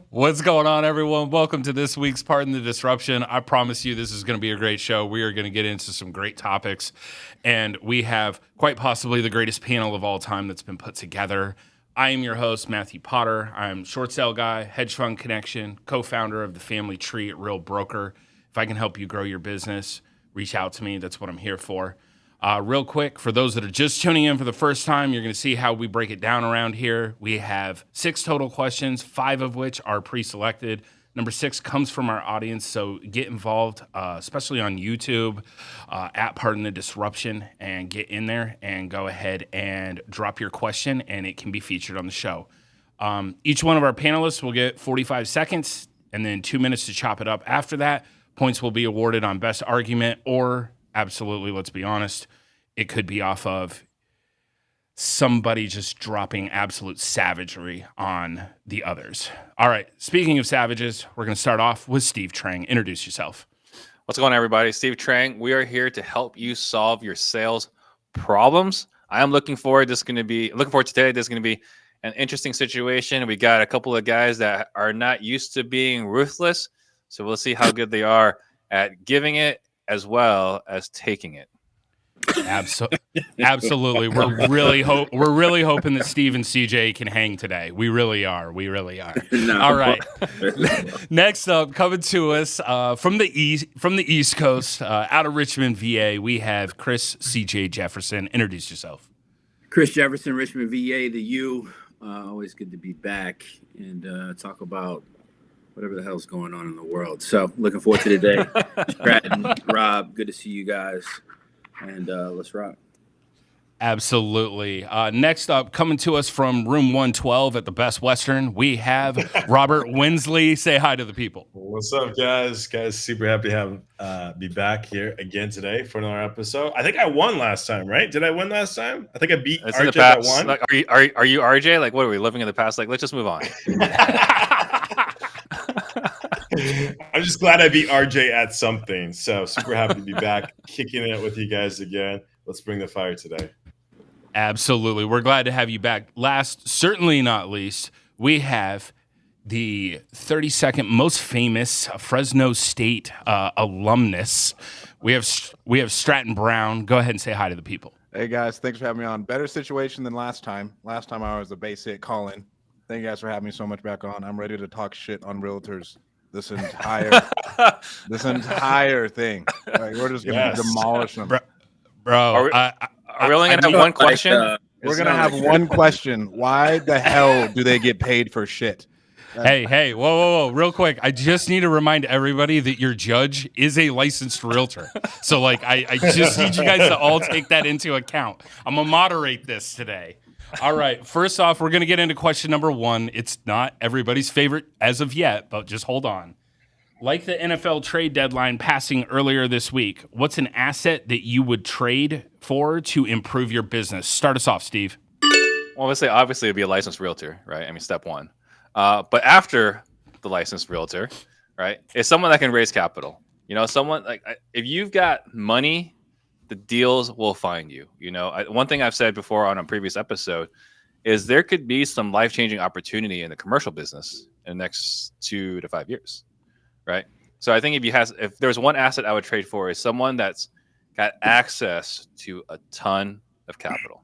What's going on, everyone? Welcome to this week's Pardon the Disruption. I promise you this is going to be a great show. We are going to get into some great topics, and we have quite possibly the greatest panel of all time that's been put together. I am your host, Matthew Potter. I'm short sale guy, hedge fund connection, co-founder of the Family Tree at Real Broker. If I can help you grow your business, reach out to me. That's what I'm here for. Real quick, for those that are just tuning in for the first time, you're going to see how we break it down around here. We have 6 total questions, 5 of which are pre-selected. Number 6 comes from our audience, so get involved, especially on YouTube, at Pardon the Disruption, and get in there and go ahead and drop your question, and it can be featured on the show. Each one of our panelists will get 45 seconds and then 2 minutes to chop it up after that. Points will be awarded on best argument or absolutely, let's be honest, it could be off of somebody just dropping absolute savagery on the others. All right, speaking of savages, we're going to start off with Steve Trang. Introduce yourself. What's going on, everybody? Steve Trang. We are here to help you solve your sales problems. I am looking forward to today. This is going to be an interesting situation. We got a couple of guys that are not used to being ruthless, so we'll see how good they are at giving it as well as taking it. Absolutely. We're really hoping that Steve and CJ can hang today. We really are. No. All right. Next up, coming to us from the East Coast, out of Richmond, VA, we have Chris CJ Jefferson. Introduce yourself. Chris Jefferson, Richmond, VA, the U. Always good to be back and talk about whatever the hell's going on in the world. So looking forward to today. Stratton, Rob, good to see you guys. And let's rock. Absolutely. Next up, coming to us from room 112 at the Best Western, we have Robert Wensley. Say hi to the people. What's up, guys? Super happy to be back here again today for another episode. I think I won last time, right? Did I win last time? I think I beat RJ by 1. Like, are you RJ? Like, what are we living in the past? Like, let's just move on. I'm just glad I beat RJ at something. So super happy to be back, kicking it with you guys again. Let's bring the fire today. Absolutely. We're glad to have you back. Last, certainly not least, we have the 32nd most famous Fresno State alumnus. We have Stratton Brown. Go ahead and say hi to the people. Hey, guys. Thanks for having me on. Better situation than last time. Last time I was a base hit call-in. Thank you guys for having me so much back on. I'm ready to talk shit on Realtors. This entire thing. Like, we're just going to demolish them. Bro, are we only going to have one question? We're going to have one question. Why the hell do they get paid for shit? Hey, whoa, real quick. I just need to remind everybody that your judge is a licensed realtor. So, like, I just need you guys to all take that into account. I'm going to moderate this today. All right. First off, we're going to get into question number 1. It's not everybody's favorite as of yet, but just hold on. Like the NFL trade deadline passing earlier this week, what's an asset that you would trade for to improve your business? Start us off, Steve. Well, let's say obviously it'd be a licensed realtor, right? I mean, step 1. But after the licensed realtor, right, is someone that can raise capital. You know, someone like if you've got money, the deals will find you. You know, one thing I've said before on a previous episode is there could be some life-changing opportunity in the commercial business in the next 2 to 5 years, right? So I think if there's one asset I would trade for is someone that's got access to a ton of capital.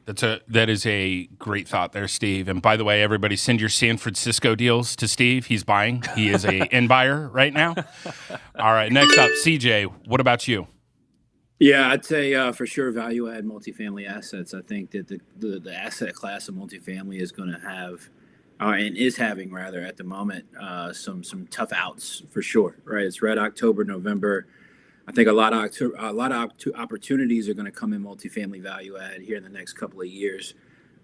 That is a great thought there, Steve. And by the way, everybody send your San Francisco deals to Steve. He's buying. He is a end buyer right now. All right, next up, CJ, what about you? Yeah, I'd say for sure value add multifamily assets. I think that the asset class of multifamily is going to have and is having rather at the moment some tough outs for sure. Right, it's Red October, November. I think a lot of opportunities are going to come in multifamily value add here in the next couple of years.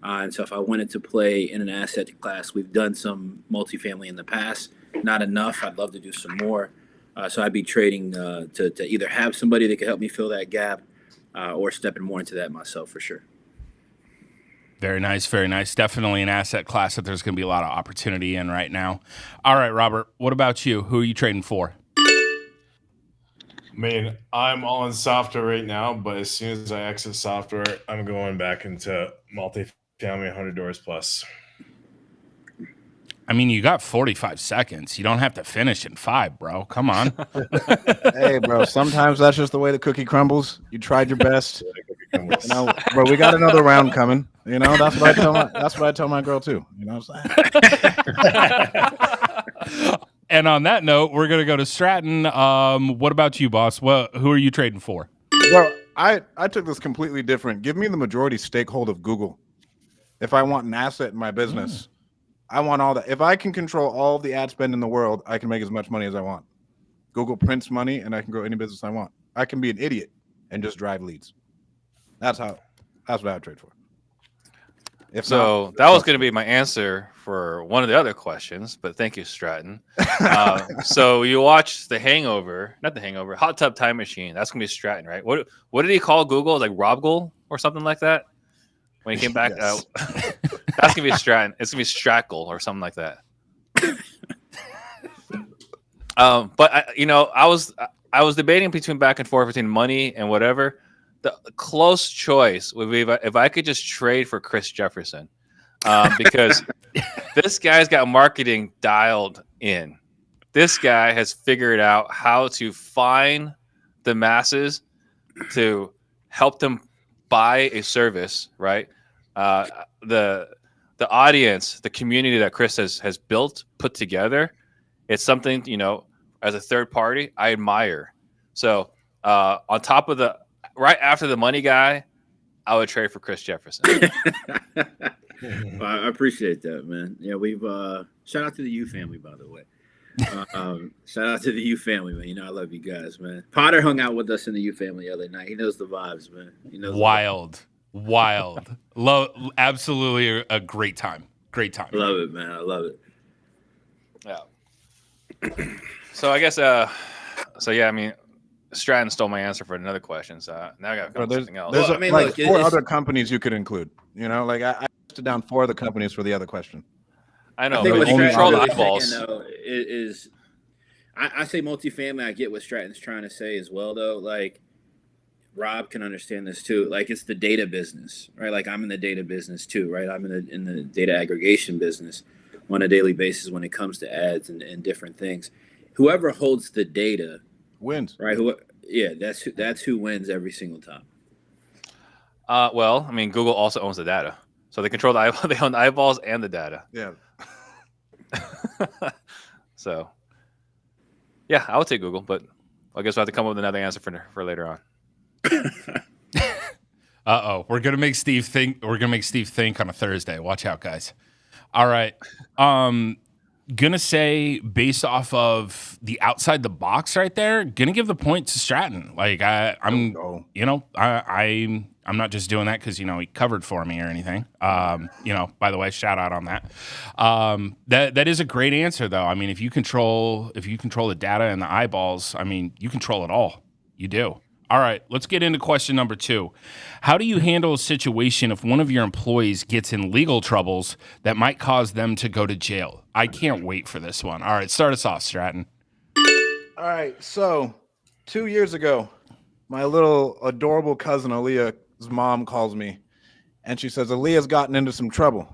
And so if I wanted to play in an asset class, we've done some multifamily in the past, not enough. I'd love to do some more. So I'd be trading to either have somebody that could help me fill that gap or stepping more into that myself for sure. Very nice, very nice. Definitely an asset class that there's going to be a lot of opportunity in right now. All right, Robert, what about you? Who are you trading for? I mean, I'm all in software right now, but as soon as I exit software, I'm going back into multifamily 100 doors plus. I mean, you got 45 seconds. You don't have to finish in 5, bro. Come on. Hey, bro. Sometimes that's just the way the cookie crumbles. You tried your best. Bro, we got another round coming. That's what I tell my girl too. You know what I'm saying? And on that note, we're gonna go to Stratton. What about you, boss? Who are you trading for? Bro, I took this completely different. Give me the majority stakehold of Google. If I want an asset in my business, I want all that. If I can control all of the ad spend in the world, I can make as much money as I want. Google prints money, and I can grow any business I want. I can be an idiot and just drive leads. That's what I would trade for. That was going to be my answer for one of the other questions, but thank you, Stratton. So you watch Hot Tub Time Machine. That's going to be Stratton, right? What did he call Google? Like Robgoal or something like that? When he came back, Yes. That's going to be Stratton. It's going to be Strackle or something like that. But I was debating back and forth between money and whatever. The close choice would be if I could just trade for Chris Jefferson, because this guy's got marketing dialed in. This guy has figured out how to find the masses to help them buy a service, right? The audience, the community that Chris has put together, it's something, as a third party, I admire. So on top of right after the money guy, I would trade for Chris Jefferson. Well, I appreciate that, man. Yeah, we've shout out to the U family, by the way. Shout out to the U family, man. I love you guys, man. Potter hung out with us in the U family the other night. He knows the vibes, man. He knows Wild. Absolutely a great time. Great time. I love it, man. I love it. Yeah. So I guess I mean, Stratton stole my answer for another question, so now I got to come up with something else. There's 4 other companies you could include. I listed down 4 other companies for the other question. I know, I think but what you control the Stratton eyeballs. saying, though, is I say multifamily. I get what Stratton's trying to say as well, though. Like Rob can understand this too. Like it's the data business, right? Like I'm in the data business too, right? I'm in the data aggregation business on a daily basis when it comes to ads and different things. Whoever holds the data wins, right? That's who wins every single time. Well, I mean, Google also owns the data, so they control they own the eyeballs and the data. Yeah. So, yeah, I would take Google, but I guess we'll have to come up with another answer for later on. We're gonna make Steve think. We're gonna make Steve think on a Thursday. Watch out, guys. All right. Gonna say based off of the outside the box right there, gonna give the point to Stratton. Like I'm not just doing that because he covered for me or anything. By the way, shout out on that. That is a great answer though. I mean, if you control the data and the eyeballs, I mean, you control it all. You do. All right, let's get into question number 2. How do you handle a situation if one of your employees gets in legal troubles that might cause them to go to jail? I can't wait for this one. All right, start us off, Stratton. All right, so 2 years ago, my little adorable cousin Aaliyah's mom calls me, and she says, Aaliyah's gotten into some trouble.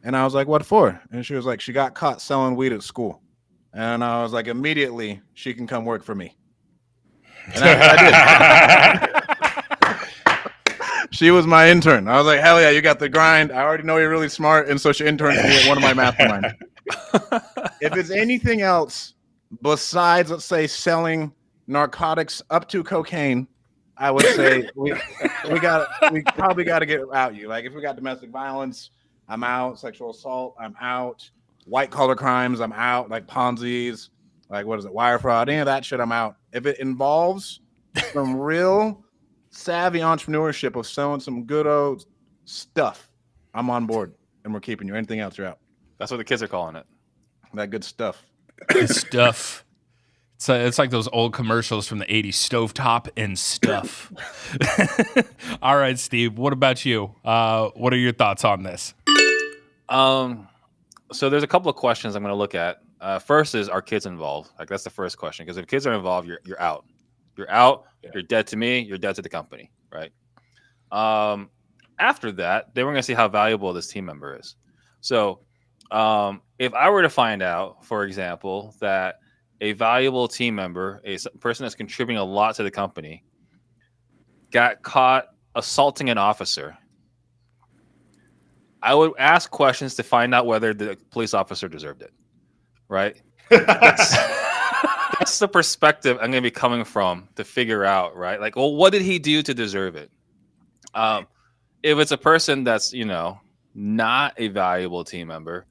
And I was like, what for? And she was like, she got caught selling weed at school. And I was like, immediately, she can come work for me. And I did. She was my intern. I was like, hell yeah, you got the grind. I already know you're really smart. And so she interned me at one of my masterminds. If it's anything else besides, let's say, selling narcotics up to cocaine, I would say we probably got to get out you. Like if we got domestic violence, I'm out. Sexual assault, I'm out. White collar crimes, I'm out. Like Ponzi's, like what is it, wire fraud, any of that shit, I'm out. If it involves some real savvy entrepreneurship of selling some good old stuff, I'm on board, and we're keeping you. Anything else, you're out. That's what the kids are calling it. That good stuff. Good stuff. It's like those old commercials from the 80s, stovetop and stuff. All right, Steve, what about you? What are your thoughts on this? So there's a couple of questions I'm going to look at. First is, are kids involved? Like that's the first question, because if kids are involved, you're out. You're out. Yeah. You're dead to me. You're dead to the company, right? After that, then we're going to see how valuable this team member is. So if I were to find out, for example, that a valuable team member, a person that's contributing a lot to the company, got caught assaulting an officer, I would ask questions to find out whether the police officer deserved it. Right? That's the perspective I'm going to be coming from to figure out, right? Like, well, what did he do to deserve it? If it's a person that's, not a valuable team member,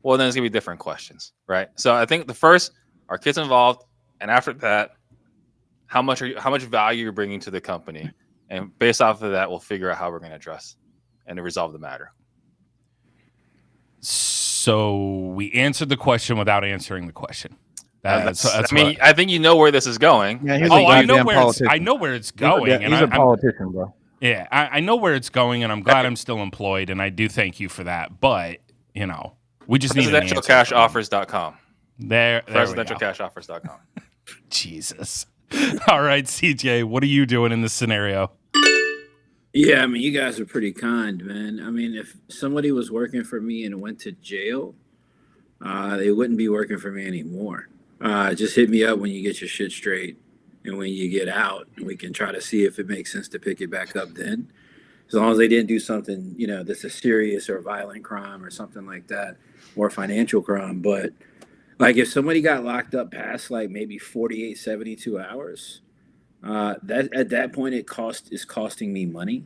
well, then it's going to be different questions, right? So I think the first, are kids involved? And after that, how much value you're bringing to the company? And based off of that, we'll figure out how we're going to address and to resolve the matter. So we answered the question without answering the question. I think you know where this is going. Yeah, I know where it's going. He's a politician, bro. Yeah, I know where it's going, and I'm glad I'm still employed, and I do thank you for that. But, we just need an answer. Presidentialcashoffers.com. There Presidentialcashoffers.com. Jesus. All right, CJ, what are you doing in this scenario? Yeah, I mean, you guys are pretty kind, man. I mean, if somebody was working for me and went to jail, they wouldn't be working for me anymore. Just hit me up when you get your shit straight, and when you get out, we can try to see if it makes sense to pick it back up then. As long as they didn't do something, that's a serious or violent crime or something like that, or financial crime. But like if somebody got locked up past like maybe 48, 72 hours, that at that point is costing me money.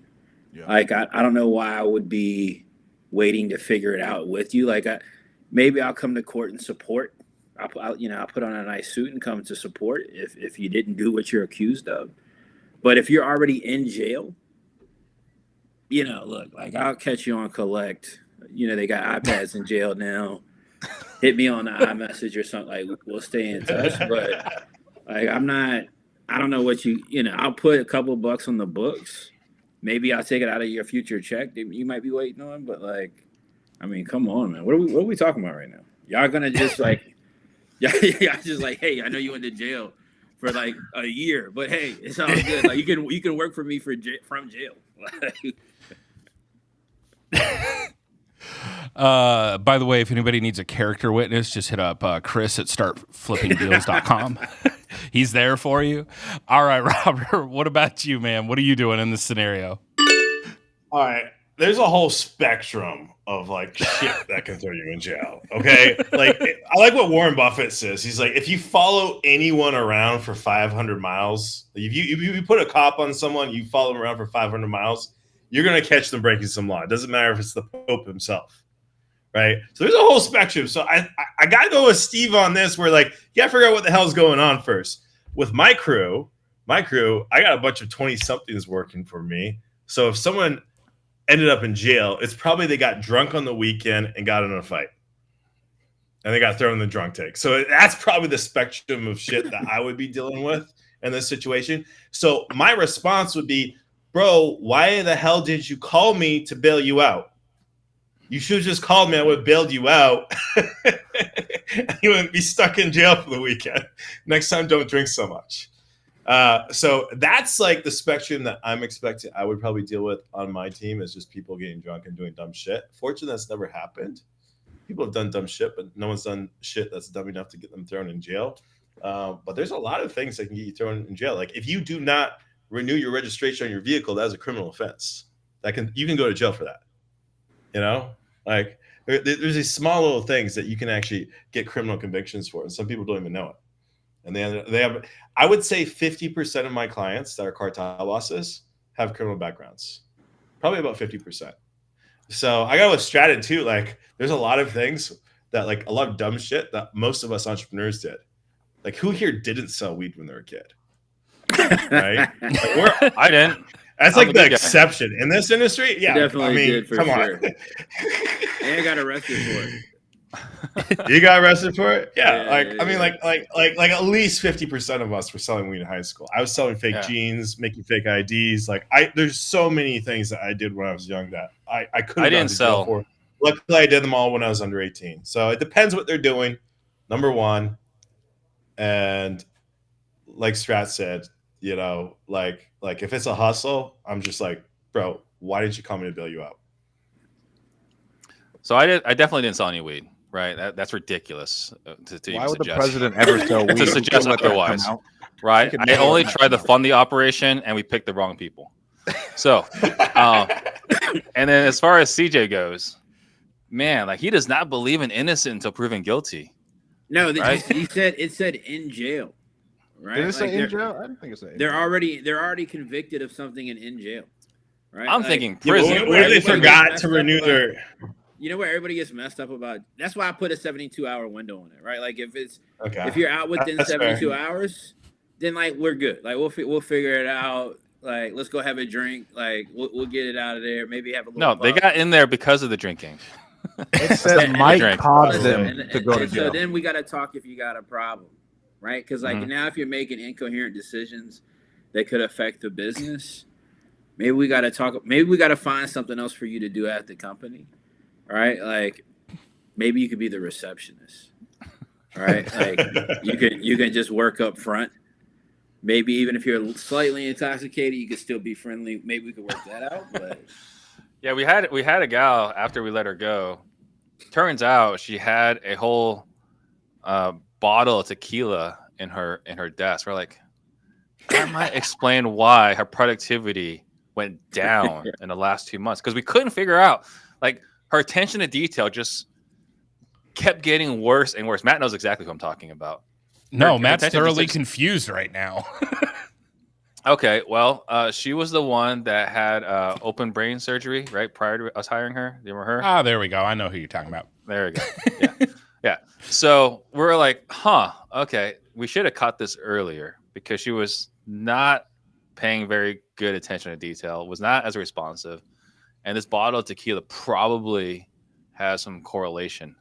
Yeah. Like I don't know why I would be waiting to figure it out with you. Like maybe I'll come to court and support. I'll put on a nice suit and come to support if you didn't do what you're accused of. But if you're already in jail, look, like I'll catch you on collect. They got iPads in jail now. Hit me on the iMessage or something. Like we'll stay in touch. But like I don't know what I'll put a couple bucks on the books. Maybe I'll take it out of your future check that you might be waiting on. But like, I mean, come on, man. What are we talking about right now? Y'all gonna just like, yeah, just like, hey, I know you went to jail for like a year, but hey, it's all good. Like you can work for me from jail. By the way, if anybody needs a character witness, just hit up Chris at startflippingdeals.com. He's there for you. All right, Robert, what about you, man? What are you doing in this scenario? All right. There's a whole spectrum of like shit that can throw you in jail. Okay. Like I like what Warren Buffett says. He's like, if you follow anyone around for 500 miles, if you put a cop on someone, you follow them around for 500 miles, you're going to catch them breaking some law. It doesn't matter if it's the Pope himself. Right. So there's a whole spectrum. So I got to go with Steve on this where like, you got to figure out what the hell's going on first. With my crew, I got a bunch of 20 somethings working for me. So if someone ended up in jail, it's probably they got drunk on the weekend and got in a fight. And they got thrown in the drunk tank. So that's probably the spectrum of shit that I would be dealing with in this situation. So my response would be, bro, why the hell did you call me to bail you out? You should have just called me. I would have bailed you out. You wouldn't be stuck in jail for the weekend. Next time, don't drink so much. So that's like the spectrum that I'm expecting I would probably deal with on my team is just people getting drunk and doing dumb shit. Fortunately, that's never happened. People have done dumb shit, but no one's done shit that's dumb enough to get them thrown in jail. But there's a lot of things that can get you thrown in jail. Like if you do not renew your registration on your vehicle, that is a criminal offense. You can go to jail for that. Like there's these small little things that you can actually get criminal convictions for, and some people don't even know it. And they have, I would say 50% of my clients that are cartel bosses have criminal backgrounds, probably about 50%. So I got with Stratton too. Like there's a lot of things that like a lot of dumb shit that most of us entrepreneurs did. Like who here didn't sell weed when they were a kid? Right? I didn't. That's like the exception in this industry. Yeah, definitely did for come sure. on. And I got arrested for it. You got arrested for it? Yeah. I mean, like at least 50% of us were selling weed in high school. I was selling fake jeans, making fake IDs. Like there's so many things that I did when I was young that I couldn't. I didn't sell. For. Luckily, I did them all when I was under 18. So it depends what they're doing. Number one, and like Strat said, like if it's a hustle, I'm just like, bro, why didn't you call me to bail you out? So I definitely didn't sell any weed. right? That's ridiculous. To Why even would the suggest. president ever sell weed? To suggest Let that come otherwise. out. Right? could I never only let that tried to come out. fund the operation, and we picked the wrong people. So, and then as far as CJ goes, man, like he does not believe in innocent until proven guilty. No, Right? he said it said in jail, right? Did it say Like, in they're- jail? I didn't think it said. in They're jail. already convicted of something and in jail, right? I'm Like, thinking Yeah, prison. but what if they Everybody forgot gets to messed up renew about- their? You know where everybody gets messed up about? That's why I put a 72-hour window on it, right? Like if Okay. you're out within That's fair. 72 hours, then like we're good. Like we'll figure it out. Like let's go have a drink. Like we'll get it out of there. Maybe have a little. No, they puff. got in there because of the drinking. It says And- might drink. cause Listen, them to go to so jail. then we got to talk if you got a problem, right? Because like Mhm. now, if you're making incoherent decisions that could affect the business, maybe we got to talk. Maybe we got to find something else for you to do at the company, right? Like maybe you could be the receptionist, right? Like you can just work up front. Maybe even if you're slightly intoxicated, you could still be friendly. Maybe we could work that out, but. Yeah, we had a gal after we let her go. Turns out she had a whole bottle of tequila in her desk. We're like, that might explain why her productivity went down in the last 2 months, because we couldn't figure out, like, her attention to detail just kept getting worse and worse. Matt knows exactly who I'm talking about. No, Her Matt's attention thoroughly just- confused right now. Okay, well, she was the one that had open brain surgery, right, prior to us hiring her. Do you remember her? Ah, there we go. I know who you're talking about. There we go. Yeah. Yeah. So we're like, okay, we should have caught this earlier, because she was not paying very good attention to detail, was not as responsive. And this bottle of tequila probably has some correlation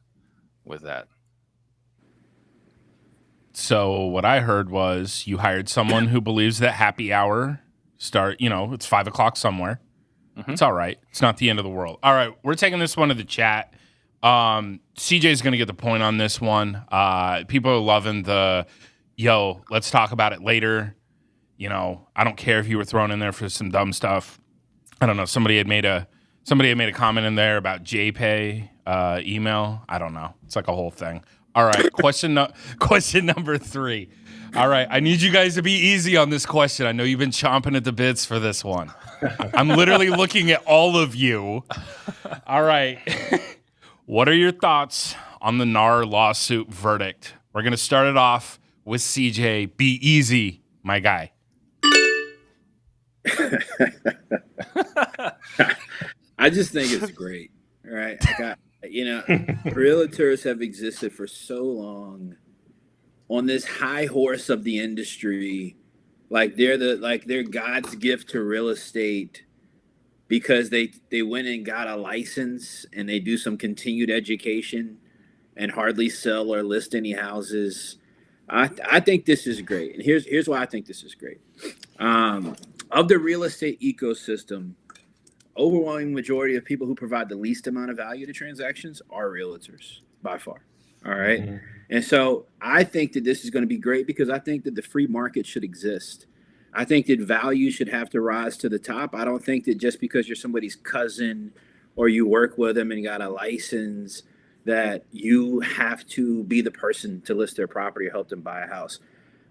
with that. So what I heard was you hired someone who believes that happy hour it's 5 o'clock somewhere. Mhm. It's all right. It's not the end of the world. All right. We're taking this one to the chat. CJ's going to get the point on this one. People are loving let's talk about it later. I don't care if you were thrown in there for some dumb stuff. I don't know. Somebody had made a comment in there about JPay email. I don't know. It's like a whole thing. All right, question number 3. All right, I need you guys to be easy on this question. I know you've been chomping at the bits for this one. I'm literally looking at all of you. All right. What are your thoughts on the NAR lawsuit verdict? We're going to start it off with CJ. Be easy, my guy. I just think it's great, right? Realtors have existed for so long on this high horse of the industry, like they're God's gift to real estate, because they went and got a license and they do some continued education and hardly sell or list any houses. I think this is great, and here's why I think this is great. Of the real estate ecosystem, overwhelming majority of people who provide the least amount of value to transactions are realtors by far. All right. Mm-hmm. And so I think that this is going to be great, because I think that the free market should exist. I think that value should have to rise to the top. I don't think that just because you're somebody's cousin or you work with them and got a license that you have to be the person to list their property or help them buy a house.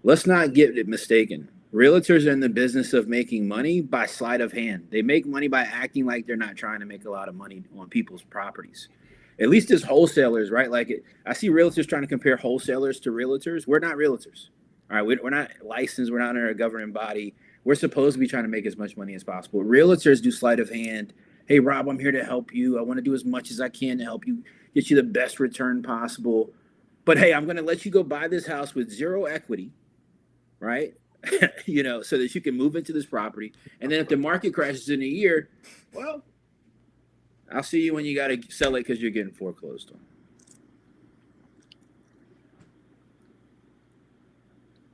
Let's not get it mistaken. Realtors are in the business of making money by sleight of hand. They make money by acting like they're not trying to make a lot of money on people's properties. At least as wholesalers, right? Like I see realtors trying to compare wholesalers to realtors. We're not realtors. All right, we're not licensed. We're not under a governing body. We're supposed to be trying to make as much money as possible. Realtors do sleight of hand. Hey, Rob, I'm here to help you. I want to do as much as I can to help you, get you the best return possible. But hey, I'm going to let you go buy this house with zero equity, right? So that you can move into this property. And then if the market crashes in a year, well, I'll see you when you got to sell it because you're getting foreclosed on.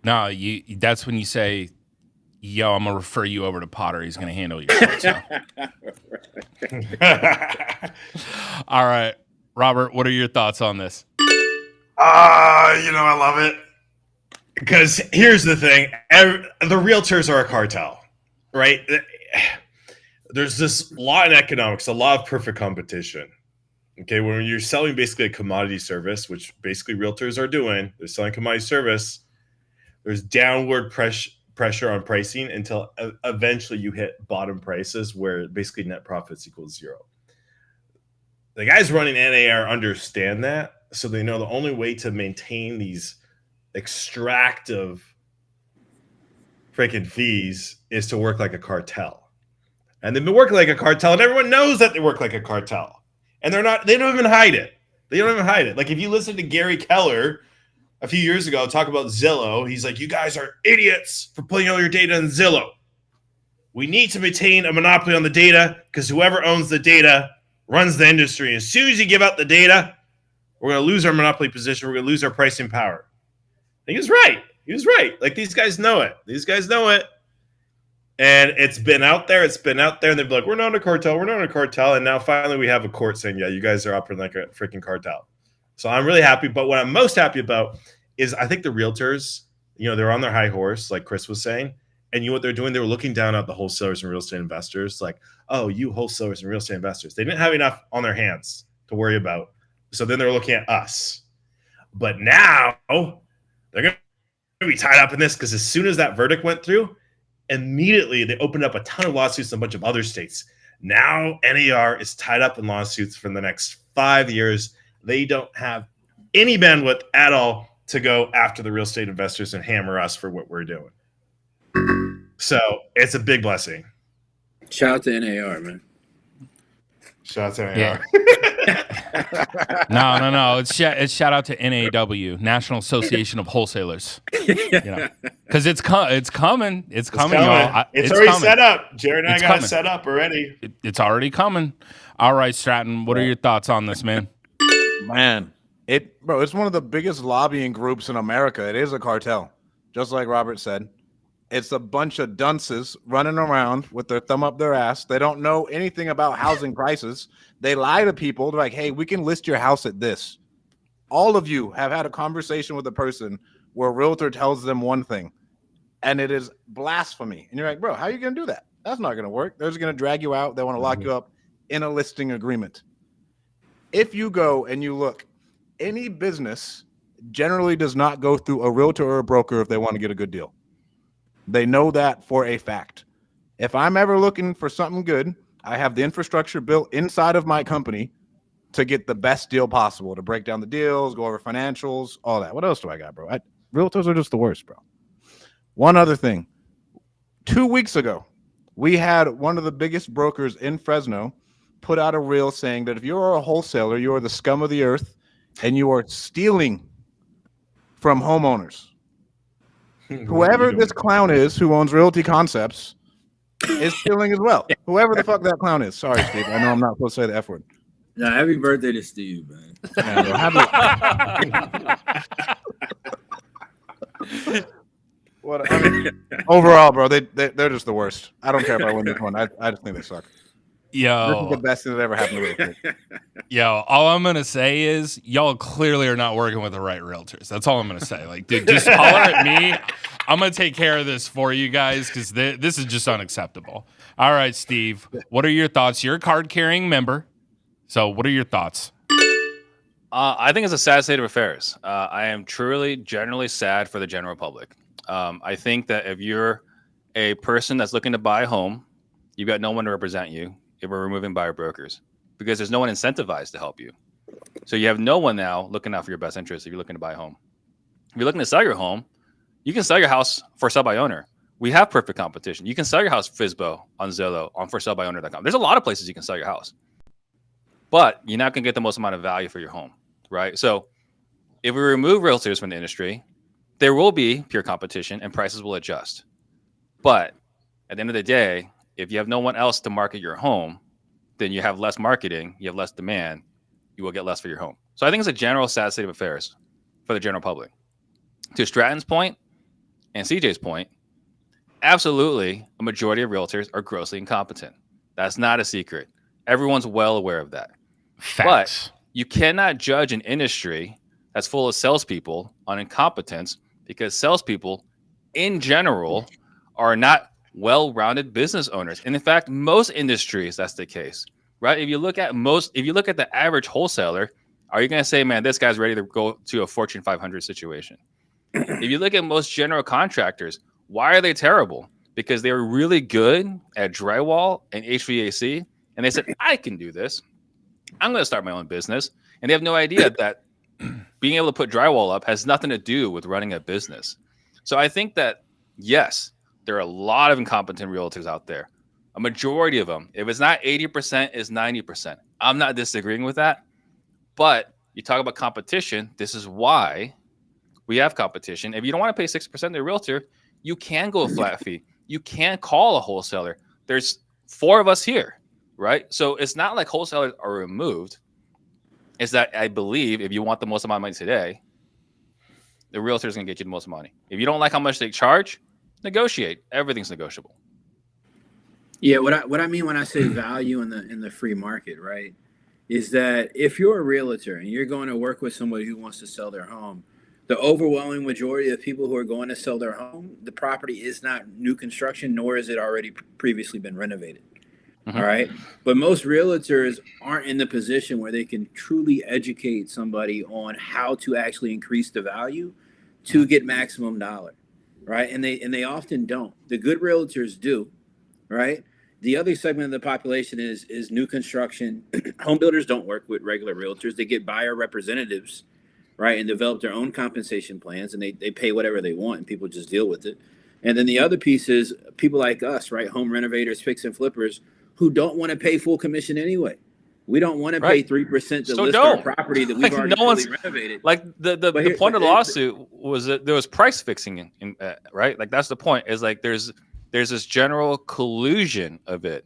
No, that's when you say, yo, I'm going to refer you over to Potter. He's going to handle your shit. So. All right. Robert, what are your thoughts on this? I love it. Because here's the thing. The realtors are a cartel, right? There's this law in economics, a law of perfect competition. Okay, when you're selling basically a commodity service, which basically realtors are doing, they're selling commodity service. There's downward pressure on pricing until eventually you hit bottom prices where basically net profits equals zero. The guys running NAR understand that, so they know the only way to maintain these extractive freaking fees is to work like a cartel. And they've been working like a cartel, and everyone knows that they work like a cartel. And they don't even hide it. They don't even hide it. Like if you listen to Gary Keller a few years ago talk about Zillow, he's like, you guys are idiots for putting all your data in Zillow. We need to maintain a monopoly on the data because whoever owns the data runs the industry. As soon as you give out the data, we're going to lose our monopoly position. We're going to lose our pricing power. And he was right. He was right. Like these guys know it. These guys know it. And it's been out there. It's been out there. And they've been like, we're not a cartel. We're not a cartel. And now finally we have a court saying, yeah, you guys are operating like a freaking cartel. So I'm really happy. But what I'm most happy about is I think the realtors, they're on their high horse, like Chris was saying. And what they're doing, they were looking down at the wholesalers and real estate investors like, oh, you wholesalers and real estate investors. They didn't have enough on their hands to worry about. So then they're looking at us. But now they're going to be tied up in this because as soon as that verdict went through, immediately they opened up a ton of lawsuits in a bunch of other states. Now NAR is tied up in lawsuits for the next 5 years. They don't have any bandwidth at all to go after the real estate investors and hammer us for what we're doing. So it's a big blessing. Shout out to NAR, man. Shout out to NAR. Yeah. No. It's shout out to NAW, National Association of Wholesalers. Because it's coming. It's coming, y'all. It's already coming. set up. Jared and I got coming. it set up already. It's already coming. All right, Stratton, what are your thoughts on this, man? Man, it's one of the biggest lobbying groups in America. It is a cartel, just like Robert said. It's a bunch of dunces running around with their thumb up their ass. They don't know anything about housing prices. They lie to people. They're like, hey, we can list your house at this. All of you have had a conversation with a person where a realtor tells them one thing, and it is blasphemy. And you're like, bro, how are you going to do that? That's not going to work. They're just going to drag you out. They want to lock you up in a listing agreement. If you go and you look, any business generally does not go through a realtor or a broker if they want to get a good deal. They know that for a fact. If I'm ever looking for something good, I have the infrastructure built inside of my company to get the best deal possible, to break down the deals, go over financials, all that. What else do I got, bro? Realtors are just the worst, bro. One other thing. 2 weeks ago, we had one of the biggest brokers in Fresno put out a reel saying that if you're a wholesaler, you are the scum of the earth and you are stealing from homeowners. Whoever this clown is who owns Realty Concepts is stealing as well. Whoever the fuck that clown is. Sorry, Steve. I know I'm not supposed to say the F word. No, happy birthday to Steve, man. Overall, bro, they're just the worst. I don't care if I win this one. I just think they suck. This is the best thing that ever happened to real estate. All I'm gonna say is y'all clearly are not working with the right realtors. That's all I'm gonna say. Like, dude, just holler at me. I'm gonna take care of this for you guys because this is just unacceptable. All right, Steve, what are your thoughts? You're a card-carrying member, so what are your thoughts? I think it's a sad state of affairs. I am truly, generally sad for the general public. I think that if you're a person that's looking to buy a home, you've got no one to represent you. If we're removing buyer brokers, because there's no one incentivized to help you. So you have no one now looking out for your best interest if you're looking to buy a home. If you're looking to sell your home, you can sell your house for sell by owner. We have perfect competition. You can sell your house FSBO on Zillow, on forsellbyowner.com. There's a lot of places you can sell your house, but you're not going to get the most amount of value for your home, right? So if we remove realtors from the industry, there will be pure competition and prices will adjust. But at the end of the day, if you have no one else to market your home, then you have less marketing, you have less demand, you will get less for your home. So I think it's a general sad state of affairs for the general public. To Stratton's point and CJ's point, absolutely a majority of realtors are grossly incompetent. That's not a secret. Everyone's well aware of that. Facts. But you cannot judge an industry that's full of salespeople on incompetence because salespeople in general are not well-rounded business owners. And in fact, most industries, that's the case. right? If you look at the average wholesaler, are you going to say, man, this guy's ready to go to a Fortune 500 situation? If you look at most general contractors, why are they terrible? Because they were really good at drywall and HVAC, and they said, I can do this. I'm going to start my own business. And they have no idea that being able to put drywall up has nothing to do with running a business. So I think that, yes, there are a lot of incompetent realtors out there. A majority of them, if it's not 80%, it's 90%. I'm not disagreeing with that. But you talk about competition. This is why we have competition. If you don't want to pay 6% to a realtor, you can go a flat fee. You can call a wholesaler. There's 4 of us here, right? So it's not like wholesalers are removed. It's that I believe if you want the most amount of money today, the realtor is going to get you the most money. If you don't like how much they charge, negotiate. Everything's negotiable. Yeah, what I mean when I say value in the free market, right, is that if you're a realtor and you're going to work with somebody who wants to sell their home, the overwhelming majority of people who are going to sell their home, the property is not new construction, nor is it already previously been renovated. Mm-hmm. All right. But most realtors aren't in the position where they can truly educate somebody on how to actually increase the value to get maximum dollar. Right. And they often don't. The good realtors do. Right. The other segment of the population is new construction. Home builders don't work with regular realtors. They get buyer representatives, right, and develop their own compensation plans, and they pay whatever they want, and people just deal with it. And then the other piece is people like us, right, home renovators, fix and flippers, who don't want to pay full commission anyway. We don't want to pay 3% to list our property that we've already fully renovated. Like the point of the lawsuit was that there was price fixing, right? Like that's the point. Is like there's this general collusion of it,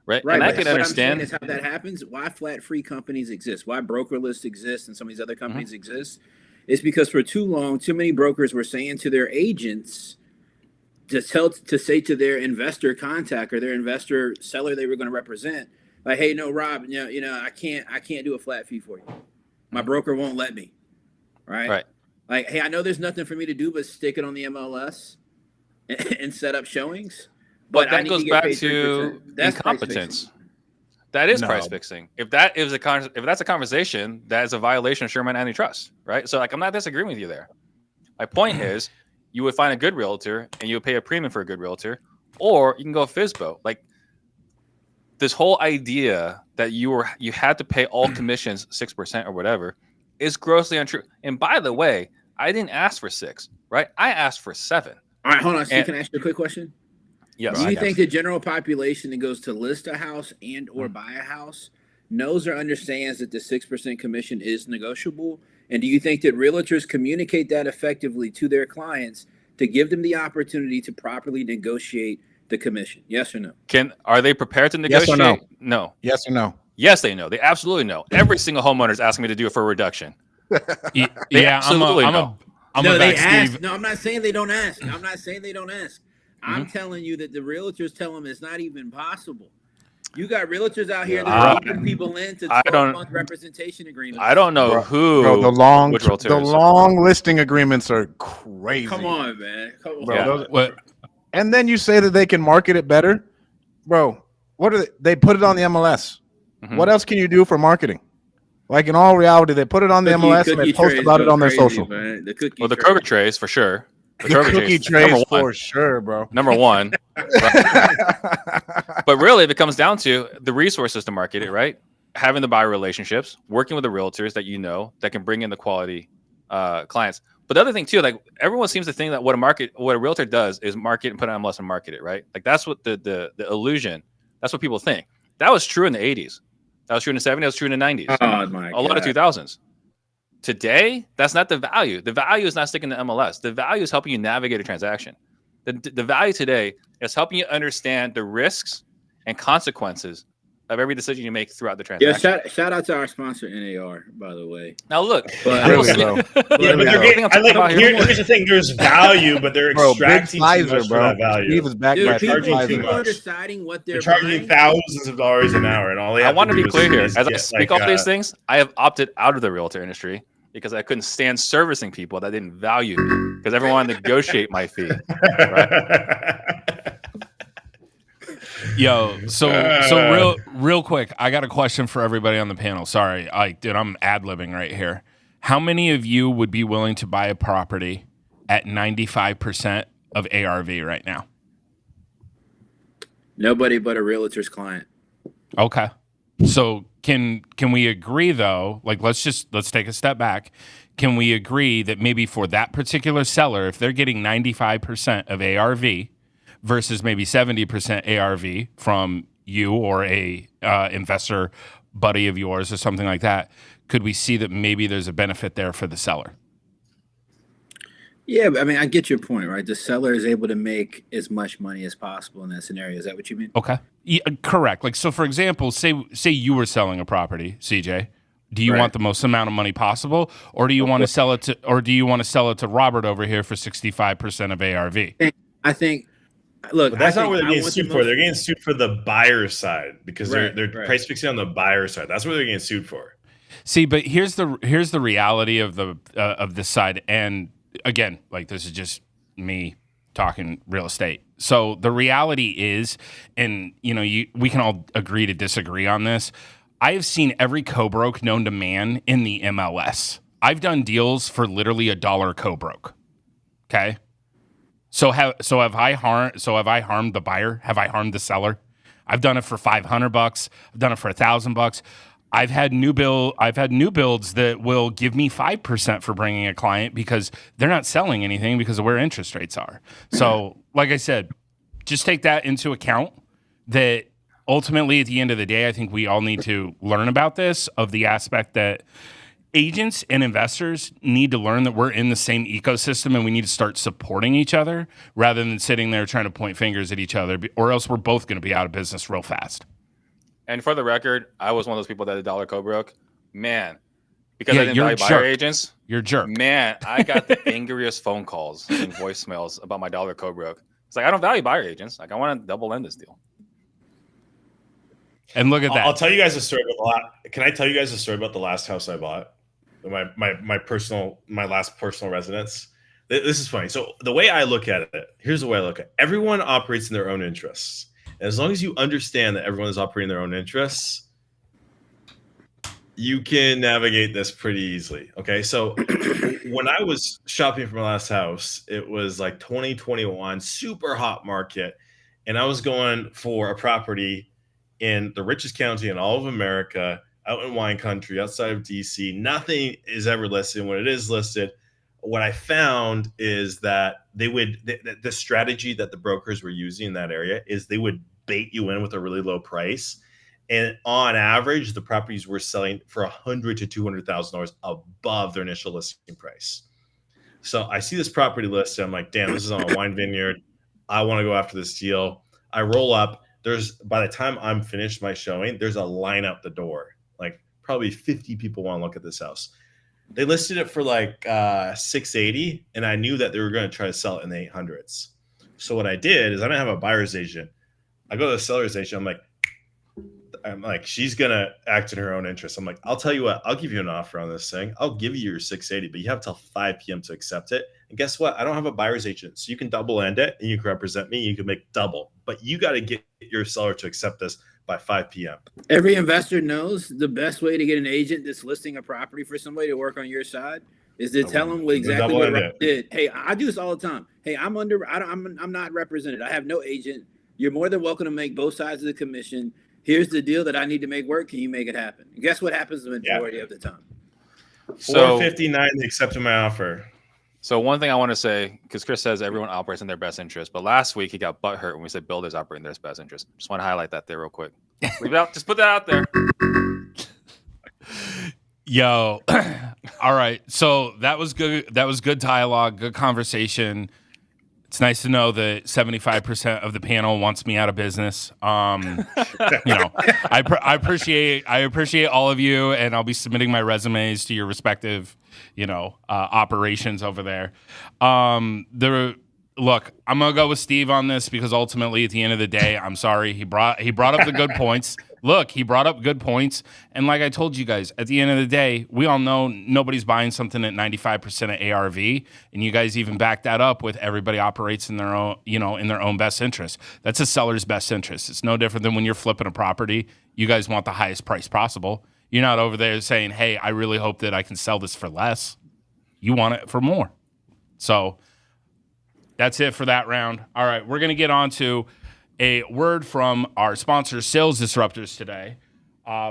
right? And I can understand what I'm saying is how that happens. Why flat free companies exist? Why brokerless exists and some of these other companies exist? Is because for too long, too many brokers were saying to their agents to say to their investor contact or their investor seller they were going to represent, like, hey, no, Rob, you know, I can't do a flat fee for you. My broker won't let me. Right. Like, hey, I know there's nothing for me to do but stick it on the MLS and set up showings. But that goes back to incompetence. That is price fixing. If that's a conversation, that is a violation of Sherman antitrust, right? So like I'm not disagreeing with you there. My point is you would find a good realtor and you would pay a premium for a good realtor, or you can go FSBO. Like this whole idea that you had to pay all commissions 6% or whatever is grossly untrue. And by the way, I didn't ask for 6, right? I asked for 7. All right, hold on. So can I ask you a quick question? Yes. Do you think the general population that goes to list a house and or buy a house knows or understands that the 6% commission is negotiable? And do you think that realtors communicate that effectively to their clients to give them the opportunity to properly negotiate the commission? Yes or no? Are they prepared to negotiate? Yes or no? No. Yes or no? Yes, they know. They absolutely know. Every single homeowner is asking me to do it for a reduction. Absolutely know. They ask. No, I'm not saying they don't ask. I'm telling you that the realtors tell them it's not even possible. You got realtors out here that are keeping people into 12-month representation agreements. I don't know who. Bro, the long listing agreements are crazy. Come on, man. And then you say that they can market it better, bro. What are they put it on the MLS? What else can you do for marketing? Like in all reality, they put it on the MLS and they post about it on their social. The Kroger trays for sure. The cookie trays for sure, bro. Number 1. But really, if it comes down to the resources to market it, right? Having the buyer relationships, working with the realtors that you know that can bring in the quality clients. But the other thing too, like everyone seems to think that what a realtor does is market and put it on MLS and market it, right? Like that's what the illusion. That's what people think. That was true in the 80s. That was true in the 70s. That was true in the 90s. Oh my God. A lot of 2000s. Today, that's not the value. The value is not sticking to MLS. The value is helping you navigate a transaction. The value today is helping you understand the risks and consequences of every decision you make throughout the transaction. Yeah, shout out to our sponsor, NAR, by the way. Now, look. Here's the thing. There's value, but they're extracting too much for that value. He was back by people are deciding what they're charging thousands of dollars an hour, and all they have I want to be clear here. As I speak all these things, I have opted out of the realtor industry because I couldn't stand servicing people that didn't value me because everyone wanted to negotiate my fee. Right? So real quick, I got a question for everybody on the panel. Sorry, I'm ad-libbing right here. How many of you would be willing to buy a property at 95% of ARV right now? Nobody but a realtor's client. Okay. So can we agree though, like let's take a step back. Can we agree that maybe for that particular seller, if they're getting 95% of ARV versus maybe 70% ARV from you or a investor buddy of yours or something like that, could we see that maybe there's a benefit there for the seller? Yeah, I mean, I get your point, right? The seller is able to make as much money as possible in that scenario. Is that what you mean? Okay. Yeah, correct. Like, so for example, say you were selling a property, CJ. Do you want the most amount of money possible, or do you want to sell it to Robert over here for 65% of ARV? I think look, but that's I not what they're think getting sued for. They're getting sued for the buyer side because they're price fixing on the buyer side. That's what they're getting sued for. See, but here's the reality of this side, and again, like this is just me talking real estate. So the reality is, and we can all agree to disagree on this. I have seen every co-broke known to man in the MLS. I've done deals for literally $1 co-broke. Okay. So have I harmed the buyer? Have I harmed the seller? I've done it for $500. I've done it for $1,000. I've had new builds that will give me 5% for bringing a client because they're not selling anything because of where interest rates are. So, like I said, just take that into account. That ultimately, at the end of the day, I think we all need to learn about this, of the aspect that agents and investors need to learn that we're in the same ecosystem and we need to start supporting each other rather than sitting there trying to point fingers at each other, or else we're both going to be out of business real fast. And for the record, I was one of those people that $1 co-broke. Man, because I didn't value buyer agents. You're a jerk. Man, I got the angriest phone calls and voicemails about my $1 co-broke. It's like, I don't value buyer agents. Like, I want to double end this deal. And look at that. I'll tell you guys a story about Can I tell you guys a story about the last house I bought? My last personal residence. This is funny. So the way I look at it, here's the way I look at it. Everyone operates in their own interests. And as long as you understand that everyone is operating in their own interests, you can navigate this pretty easily. Okay. So when I was shopping for my last house, it was like 2021, super hot market. And I was going for a property in the richest county in all of America, out in wine country, outside of DC. Nothing is ever listed. When it is listed, what I found is that the strategy that the brokers were using in that area is they would bait you in with a really low price. And on average, the properties were selling for $100,000 to $200,000 above their initial listing price. So I see this property listed. I'm like, damn, this is on a wine vineyard. I want to go after this deal. I roll up. By the time I'm finished my showing, there's a line out the door. Like probably 50 people want to look at this house. They listed it for like $680, and I knew that they were going to try to sell it in the 800s. So what I did is I didn't have a buyer's agent. I go to the seller's agent. I'm like, she's going to act in her own interest. I'm like, I'll tell you what, I'll give you an offer on this thing. I'll give you your 680, but you have till 5 p.m. to accept it. And guess what? I don't have a buyer's agent. So you can double end it and you can represent me. You can make double, but you got to get your seller to accept this by 5 p.m. Every investor knows the best way to get an agent that's listing a property for somebody to work on your side is to tell them exactly what Rob did. Hey, I do this all the time. Hey, I'm not represented. I have no agent. You're more than welcome to make both sides of the commission. Here's the deal that I need to make work. Can you make it happen? And guess what happens the majority of the time? So $459, they accepted my offer. So one thing I want to say, because Chris says everyone operates in their best interest, but last week he got butthurt when we said builders operate in their best interest. Just want to highlight that there real quick. Leave it out. Just put that out there. Yo, all right. So that was good. That was good dialogue, good conversation. It's nice to know that 75% of the panel wants me out of business. I appreciate all of you, and I'll be submitting my resumes to your respective, operations over there. Look, I'm gonna go with Steve on this because ultimately, at the end of the day, I'm sorry he brought up the good points. Look, he brought up good points. And like I told you guys, at the end of the day, we all know nobody's buying something at 95% of ARV. And you guys even back that up with everybody operates in their own, in their own best interest. That's a seller's best interest. It's no different than when you're flipping a property. You guys want the highest price possible. You're not over there saying, hey, I really hope that I can sell this for less. You want it for more. So that's it for that round. All right, we're going to get on to a word from our sponsor, Sales Disruptors, today.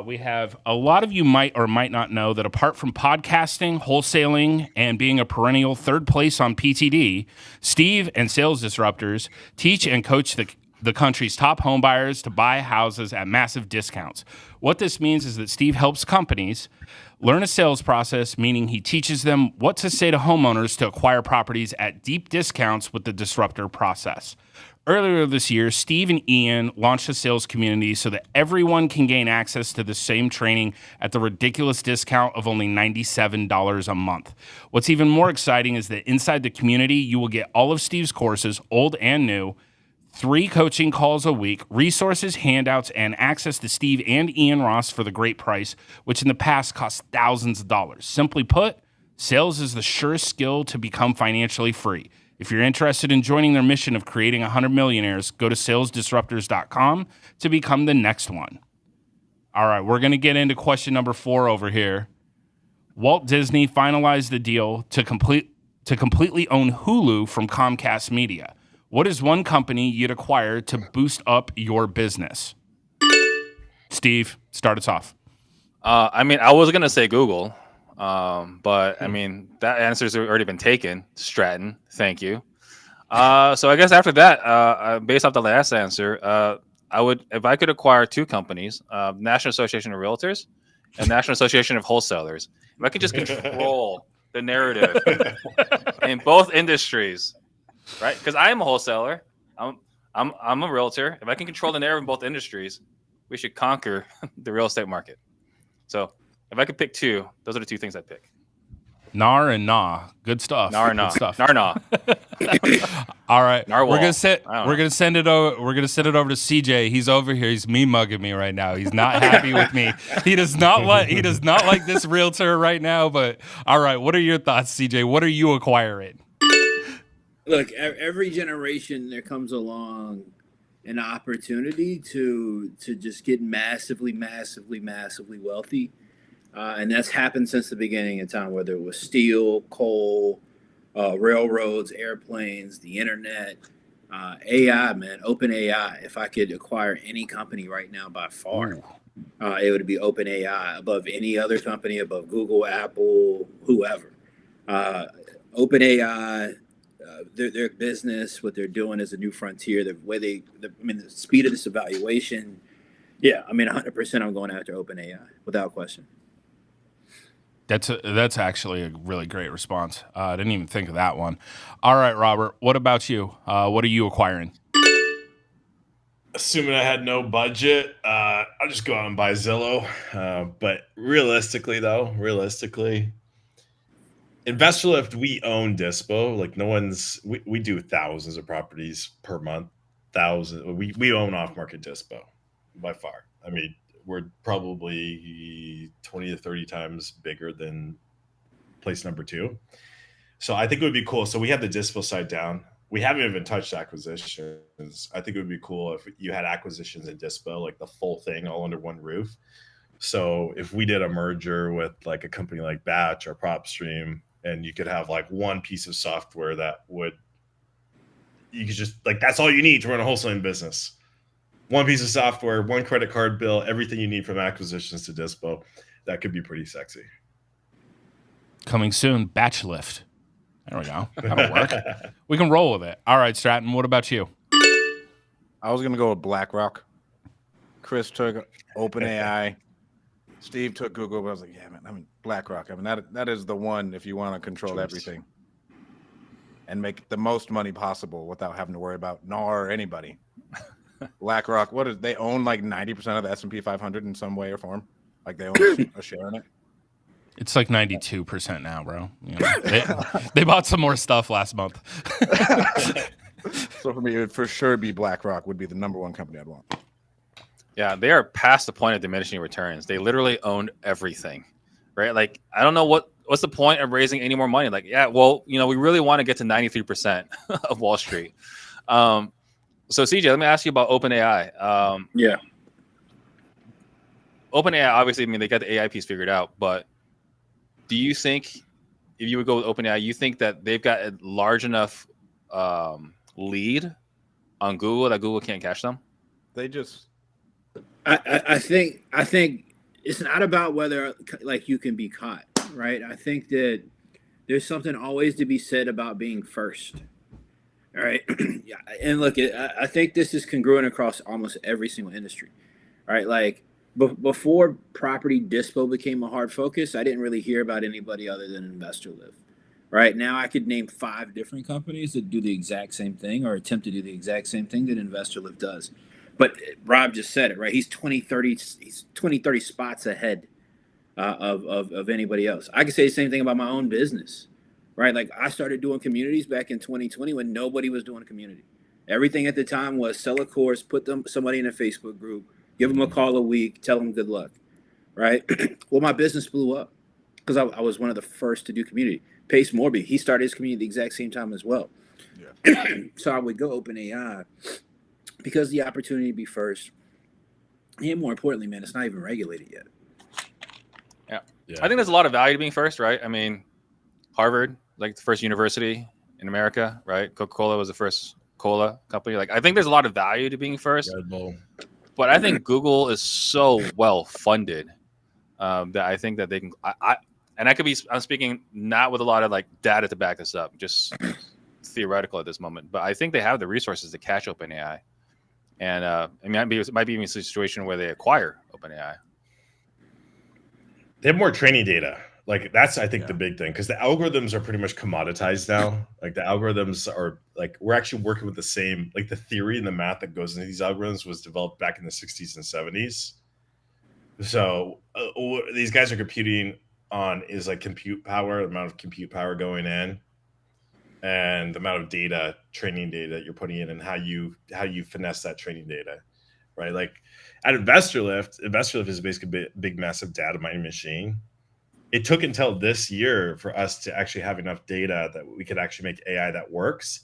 We have a lot of you might or might not know that apart from podcasting, wholesaling, and being a perennial third place on PTD, Steve and Sales Disruptors teach and coach the country's top home buyers to buy houses at massive discounts. What this means is that Steve helps companies learn a sales process, meaning he teaches them what to say to homeowners to acquire properties at deep discounts with the disruptor process. Earlier this year, Steve and Ian launched a sales community so that everyone can gain access to the same training at the ridiculous discount of only $97 a month. What's even more exciting is that inside the community, you will get all of Steve's courses, old and new, 3 coaching calls a week, resources, handouts, and access to Steve and Ian Ross for the great price, which in the past cost thousands of dollars. Simply put, sales is the surest skill to become financially free. If you're interested in joining their mission of creating 100 millionaires, go to salesdisruptors.com to become the next one. All right, we're going to get into question number 4 over here. Walt Disney finalized the deal to completely own Hulu from Comcast Media. What is one company you'd acquire to boost up your business? Steve, start us off. I was going to say Google. But I mean, that answer's already been taken. Stratton, thank you. So I guess after that, based off the last answer, I would, if I could acquire 2 companies, National Association of Realtors and National Association of Wholesalers, if I could just control the narrative in both industries, right? Because I am a wholesaler, I'm a realtor. If I can control the narrative in both industries, we should conquer the real estate market. So if I could pick 2, those are the 2 things I'd pick. Nar and nah. Good stuff. Nar and nah. Good stuff. Nar nah. All right. Narwhal. We're gonna send it over to CJ. He's over here. He's me mugging me right now. He's not happy with me. He does not like this realtor right now, but all right, what are your thoughts, CJ? What are you acquiring? Look, every generation there comes along an opportunity to just get massively wealthy. And that's happened since the beginning of time, whether it was steel, coal, railroads, airplanes, the internet, AI, man, open AI. If I could acquire any company right now by far, it would be open AI above any other company, above Google, Apple, whoever. Open AI, their business, what they're doing is a new frontier. The speed of this evaluation. Yeah, 100% I'm going after open AI without question. That's actually a really great response. I didn't even think of that one. All right, Robert, what about you? What are you acquiring? Assuming I had no budget, I'll just go out and buy Zillow. But realistically, Investor Lift, we own Dispo. Like we do thousands of properties per month. We own off-market Dispo by far. We're probably 20 to 30 times bigger than place number 2. So I think it would be cool. So we have the Dispo side down. We haven't even touched acquisitions. I think it would be cool if you had acquisitions and Dispo, like the full thing all under one roof. So if we did a merger with like a company like Batch or PropStream, and you could have like one piece of software you could just that's all you need to run a wholesaling business. One piece of software, one credit card bill, everything you need from acquisitions to Dispo. That could be pretty sexy. Coming soon, Batch Lift. There we go. That'll work. We can roll with it. All right, Stratton, what about you? I was going to go with BlackRock. Chris took OpenAI. Steve took Google, but I was like, yeah, man, BlackRock. That is the one if you want to control everything and make the most money possible without having to worry about NAR or anybody. BlackRock, they own like 90% of the S&P 500 in some way or form? Like they own a share in it? It's like 92% now, bro. They bought some more stuff last month. So for me, it would for sure be BlackRock would be the number 1 company I'd want. Yeah, they are past the point of diminishing returns. They literally owned everything, right? Like, I don't know what's the point of raising any more money. Like, yeah, well, we really want to get to 93% of Wall Street. So CJ, let me ask you about OpenAI. Yeah. OpenAI, obviously, I mean, they got the AI piece figured out, but do you think if you would go with OpenAI, you think that they've got a large enough lead on Google that Google can't catch them? They just I think it's not about whether like you can be caught, right? I think that there's something always to be said about being first. All right. Yeah. And look, I think this is congruent across almost every single industry. All right. Like before property dispo became a hard focus, I didn't really hear about anybody other than InvestorLive. Right now, I could name 5 different companies that do the exact same thing or attempt to do the exact same thing that InvestorLive does. But Rob just said it, right? He's 30 spots ahead of anybody else. I can say the same thing about my own business, right? Like I started doing communities back in 2020 when nobody was doing a community. Everything at the time was sell a course, put somebody in a Facebook group, give them a call a week, tell them good luck, right? Well, my business blew up because I was one of the first to do community. Pace Morby, he started his community at the exact same time as well. Yeah. So I would go OpenAI because the opportunity to be first, and more importantly, man, it's not even regulated yet. Yeah. I think there's a lot of value to being first, right? I mean, Harvard, like the first university in America, right? Coca-Cola was the first cola company. Like, I think there's a lot of value to being first. Red Bull. But I think Google is so well funded that I think that they can. I'm speaking not with a lot of like data to back this up, just theoretical at this moment. But I think they have the resources to catch OpenAI, and it might be even a situation where they acquire OpenAI. They have more training data. Like that's, I think, the big thing, because the algorithms are pretty much commoditized now. Like the algorithms are like, we're actually working with the same, like the theory and the math that goes into these algorithms was developed back in the 60s and 70s. So these guys are computing on is like compute power, the amount of compute power going in, and the amount of data, training data that you're putting in, and how you finesse that training data, right? Like at InvestorLive is basically a big massive data mining machine. It took until this year for us to actually have enough data that we could actually make AI that works.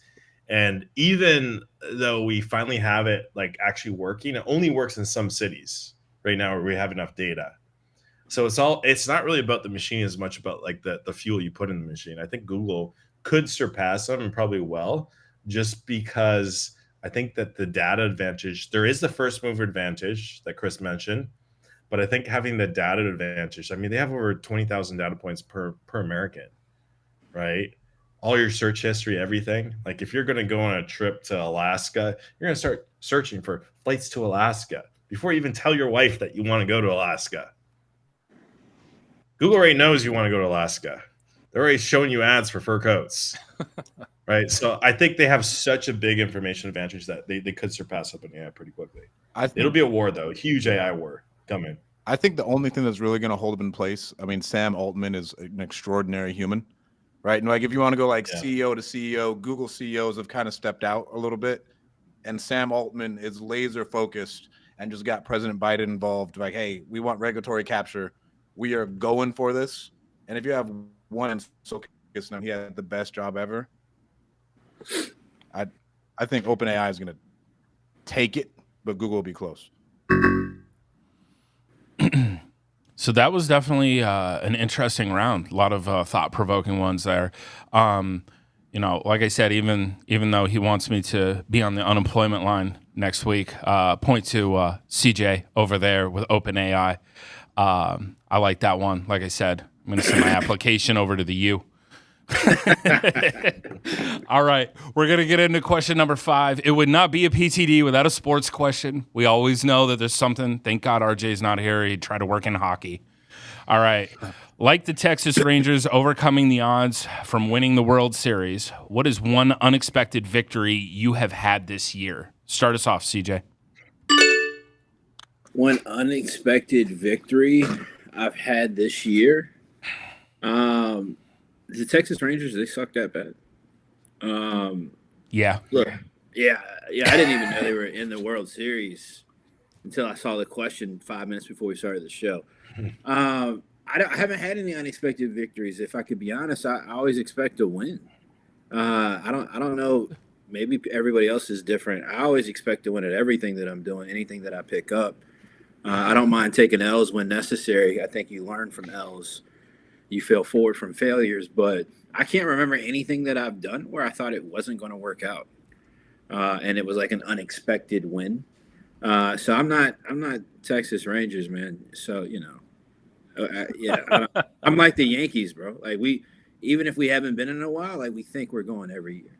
And even though we finally have it like actually working, it only works in some cities right now where we have enough data. So it's not really about the machine as much about like the fuel you put in the machine. I think Google could surpass them and probably will, just because I think that the data advantage, there is the first mover advantage that Chris mentioned, but I think having the data advantage, I mean, they have over 20,000 data points per American, right? All your search history, everything. Like if you're going to go on a trip to Alaska, you're going to start searching for flights to Alaska before you even tell your wife that you want to go to Alaska. Google already knows you want to go to Alaska. They're already showing you ads for fur coats, right? So I think they have such a big information advantage that they could surpass OpenAI pretty quickly. It'll be a war, though, a huge AI war coming. I think the only thing that's really going to hold them in place, I mean, Sam Altman is an extraordinary human, right? And like if you want to go like CEO to CEO, Google CEOs have kind of stepped out a little bit, and Sam Altman is laser focused and just got President Biden involved. Like, hey, we want regulatory capture. We are going for this. And if you have one so he had the best job ever, I think OpenAI is going to take it, but Google will be close. So that was definitely an interesting round. A lot of thought-provoking ones there. Like I said, even though he wants me to be on the unemployment line next week, point to CJ over there with OpenAI. I like that one. Like I said, I'm going to send my application over to the U. All right, we're going to get into question number 5. It would not be a PTD without a sports question. We always know that there's something. Thank God RJ's not here. He'd try to work in hockey. All right. Like the Texas Rangers overcoming the odds from winning the World Series, what is one unexpected victory you have had this year? Start us off, CJ. One unexpected victory I've had this year. The Texas Rangers, they suck that bad. Yeah. Look, yeah. I didn't even know they were in the World Series. until I saw the question 5 minutes before we started the show. I haven't had any unexpected victories. If I could be honest, I always expect to win. I don't know. Maybe everybody else is different. I always expect to win at everything that I'm doing, anything that I pick up. I don't mind taking L's when necessary. I think you learn from L's. You fail forward from failures, but I can't remember anything that I've done where I thought it wasn't going to work out, and it was like an unexpected win. So I'm not Texas Rangers, man. So I'm like the Yankees, bro. Like even if we haven't been in a while, like we think we're going every year.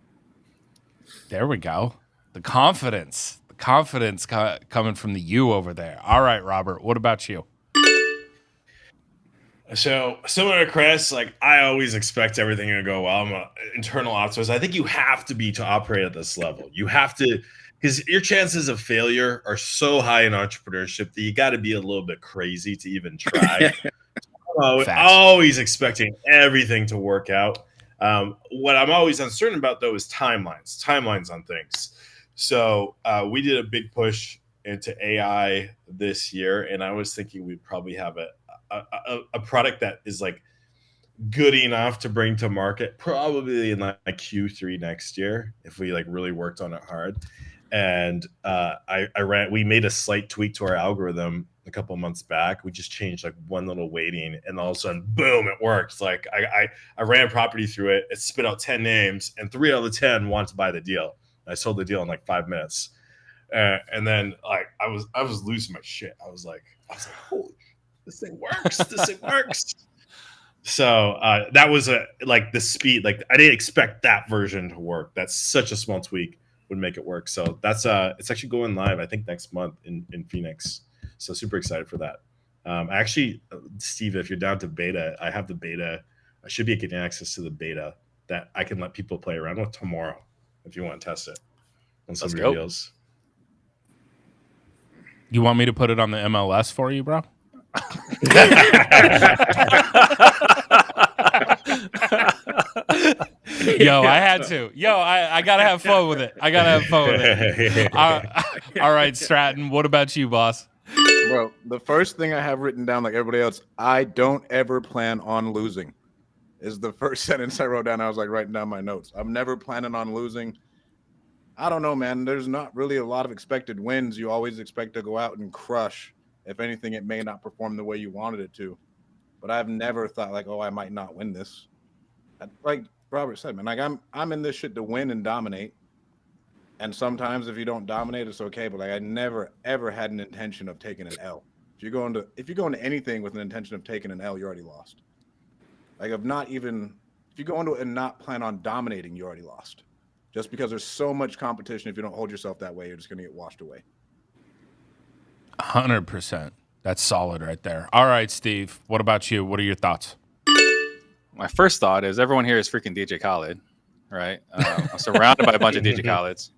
There we go. The confidence coming from the U over there. All right, Robert, what about you? So similar to Chris, like I always expect everything to go well. I'm an internal optimist. I think you have to be to operate at this level. You have to, because your chances of failure are so high in entrepreneurship that you got to be a little bit crazy to even try. Always expecting everything to work out. What I'm always uncertain about, though, is timelines on things. So we did a big push into AI this year, and I was thinking we'd probably have a product that is like good enough to bring to market probably in like Q3 next year if we like really worked on it hard. And we made a slight tweak to our algorithm a couple of months back. We just changed like one little weighting, and all of a sudden, boom, it worked. Like I ran a property through it. It spit out 10 names, and 3 out of the 10 wanted to buy the deal. I sold the deal in like 5 minutes. And then like I was losing my shit. I was like, holy, this thing works. This thing works. So that was like the speed. Like I didn't expect that version to work. That's such a small tweak would make it work. So that's it's actually going live, I think, next month in Phoenix. So super excited for that. Actually, Steve, if you're down to beta, I have the beta. I should be getting access to the beta that I can let people play around with tomorrow if you want to test it on some deals. You want me to put it on the MLS for you, bro? Yo, I had to. I gotta have fun with it. All right, Stratton. What about you, boss? Bro, the first thing I have written down, like everybody else, I don't ever plan on losing. Is the first sentence I wrote down. I was like writing down my notes. I'm never planning on losing. I don't know, man. There's not really a lot of expected wins. You always expect to go out and crush. If anything, it may not perform the way you wanted it to. But I've never thought like, oh, I might not win this. Like Robert said, man, like I'm in this shit to win and dominate. And sometimes if you don't dominate, it's okay. But like I never ever had an intention of taking an L. If you go into anything with an intention of taking an L, you already lost. Like if you go into it and not plan on dominating, you already lost. Just because there's so much competition, if you don't hold yourself that way, you're just gonna get washed away. 100%. That's solid right there. All right, Steve. What about you? What are your thoughts? My first thought is everyone here is freaking DJ Khaled, right? I'm surrounded by a bunch of DJ Khaleds.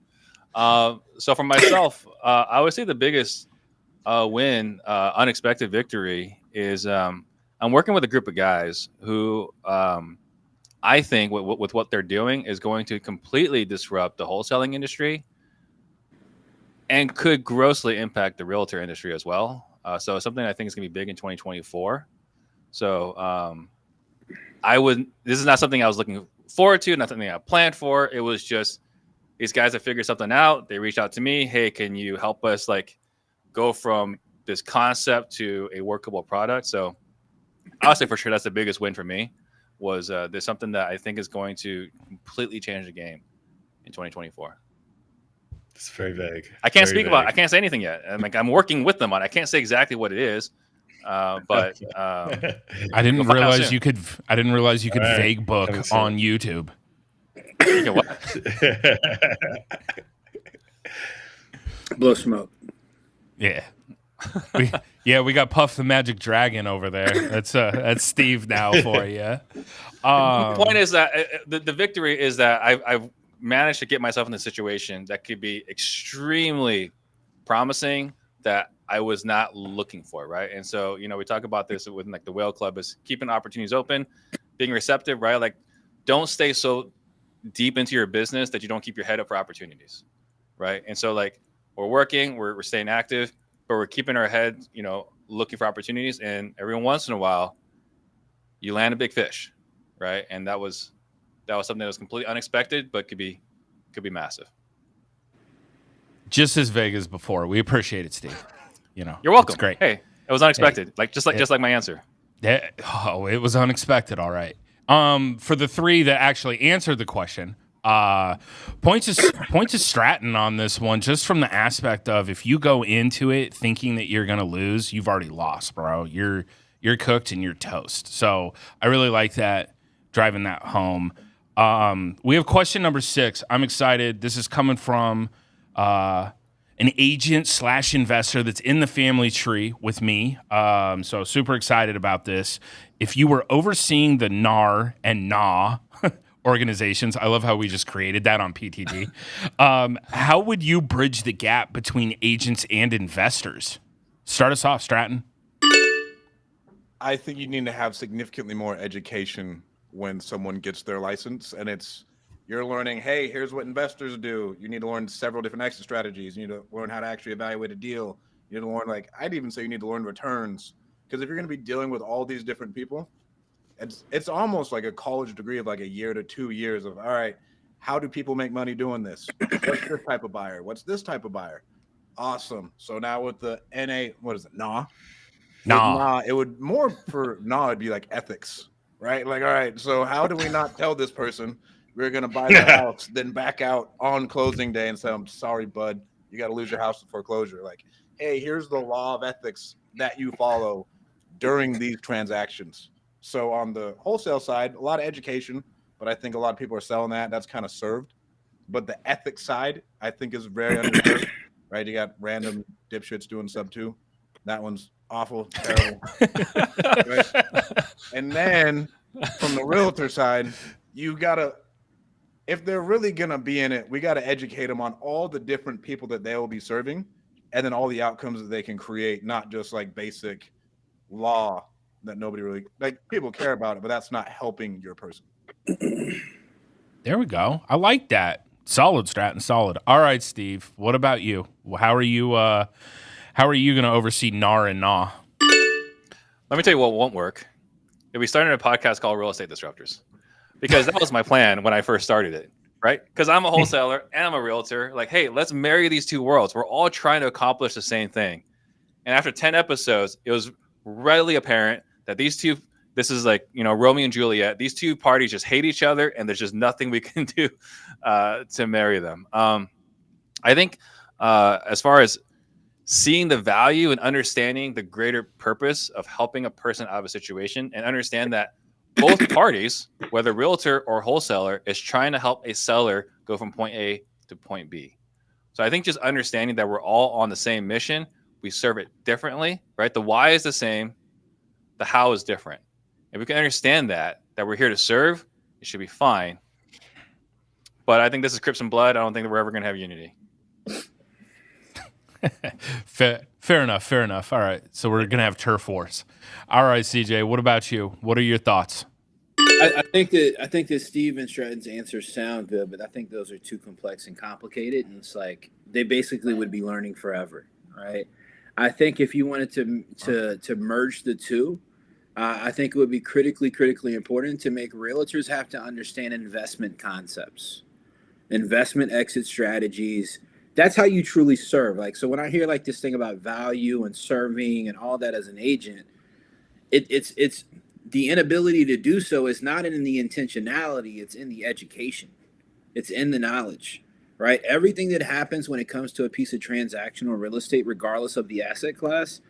So for myself, I would say the biggest win, unexpected victory is I'm working with a group of guys who I think with what they're doing is going to completely disrupt the wholesaling industry and could grossly impact the realtor industry as well. So it's something I think is going to be big in 2024. So this is not something I was looking forward to, not something I planned for. It was just these guys that figured something out. They reached out to me. Hey, can you help us like go from this concept to a workable product? So I'll say for sure that's the biggest win for me was there's something that I think is going to completely change the game in 2024. It's very vague. I can't speak about it. I can't say anything yet. I'm working with them on it. I can't say exactly what it is. But I didn't realize you could vague book on YouTube. What? Blow smoke. Yeah. We got Puff the Magic Dragon over there. That's Steve now for you. The point is that the victory is that I've managed to get myself in a situation that could be extremely promising that I was not looking for, right? And so, we talk about this within like the Whale Club is keeping opportunities open, being receptive, right? Like, don't stay so deep into your business that you don't keep your head up for opportunities, right? And so, like, we're working, we're staying active. but we're keeping our head, looking for opportunities. And every once in a while, you land a big fish, right? And that was something that was completely unexpected, but could be massive. Just as vague as before. We appreciate it, Steve. You're welcome. It's great. Hey, it was unexpected. Just like my answer. It was unexpected. All right. For the three that actually answered the question, point to Stratton on this one, just from the aspect of if you go into it thinking that you're going to lose, you've already lost, bro. You're cooked and you're toast. So I really like that, driving that home. We have question number 6. I'm excited. This is coming from an agent / investor that's in the family tree with me. So super excited about this. If you were overseeing the NAR and NA organizations, I love how we just created that on PTD. How would you bridge the gap between agents and investors? Start us off, Stratton. I think you need to have significantly more education when someone gets their license, and you're learning, hey, here's what investors do. You need to learn several different exit strategies. You need to learn how to actually evaluate a deal. You need to learn, I'd even say you need to learn returns, because if you're going to be dealing with all these different people, it's almost like a college degree of a year to 2 years of, all right, how do people make money doing this? What's this type of buyer? What's this type of buyer? Awesome. So now with the NA, what is it? NA? Nah, it would more for it'd be ethics, right? All right, so how do we not tell this person we're going to buy the house, then back out on closing day and say, I'm sorry, bud, you got to lose your house to foreclosure. Hey, here's the law of ethics that you follow during these transactions. So on the wholesale side, a lot of education, but I think a lot of people are selling that. That's kind of served. But the ethics side, I think, is very underserved, right? You got random dipshits doing sub 2. That one's awful, terrible. Right? And then from the realtor side, you got to, if they're really going to be in it, we got to educate them on all the different people that they will be serving, and then all the outcomes that they can create, not just basic law that nobody really, people care about it, but that's not helping your person. There we go. I like that. Solid, Stratton, solid. All right, Steve, what about you? How are you going to oversee NAR and NA? Let me tell you what won't work. If we started a podcast called Real Estate Disruptors, because that was my plan when I first started it, right? Because I'm a wholesaler and I'm a realtor. Hey, let's marry these two worlds. We're all trying to accomplish the same thing. And after 10 episodes, it was readily apparent that this is Romeo and Juliet. These two parties just hate each other, and there's just nothing we can do to marry them. I think as far as seeing the value and understanding the greater purpose of helping a person out of a situation, and understand that both parties, whether realtor or wholesaler, is trying to help a seller go from point A to point B. So I think just understanding that we're all on the same mission, we serve it differently, right? The why is the same, the how is different. If we can understand that we're here to serve, it should be fine. But I think this is Crips and Blood. I don't think that we're ever going to have unity. Fair enough. All right. So we're going to have turf wars. All right, CJ, what about you? What are your thoughts? I think that Steve and Stratton's answers sound good, but I think those are too complex and complicated. And it's they basically would be learning forever, right? I think if you wanted to merge the two, I think it would be critically important to make realtors have to understand investment concepts, investment exit strategies. That's how you truly serve. So when I hear this thing about value and serving and all that as an agent, it's the inability to do so is not in the intentionality. It's in the education. It's in the knowledge, right? Everything that happens when it comes to a piece of transaction or real estate, regardless of the asset class,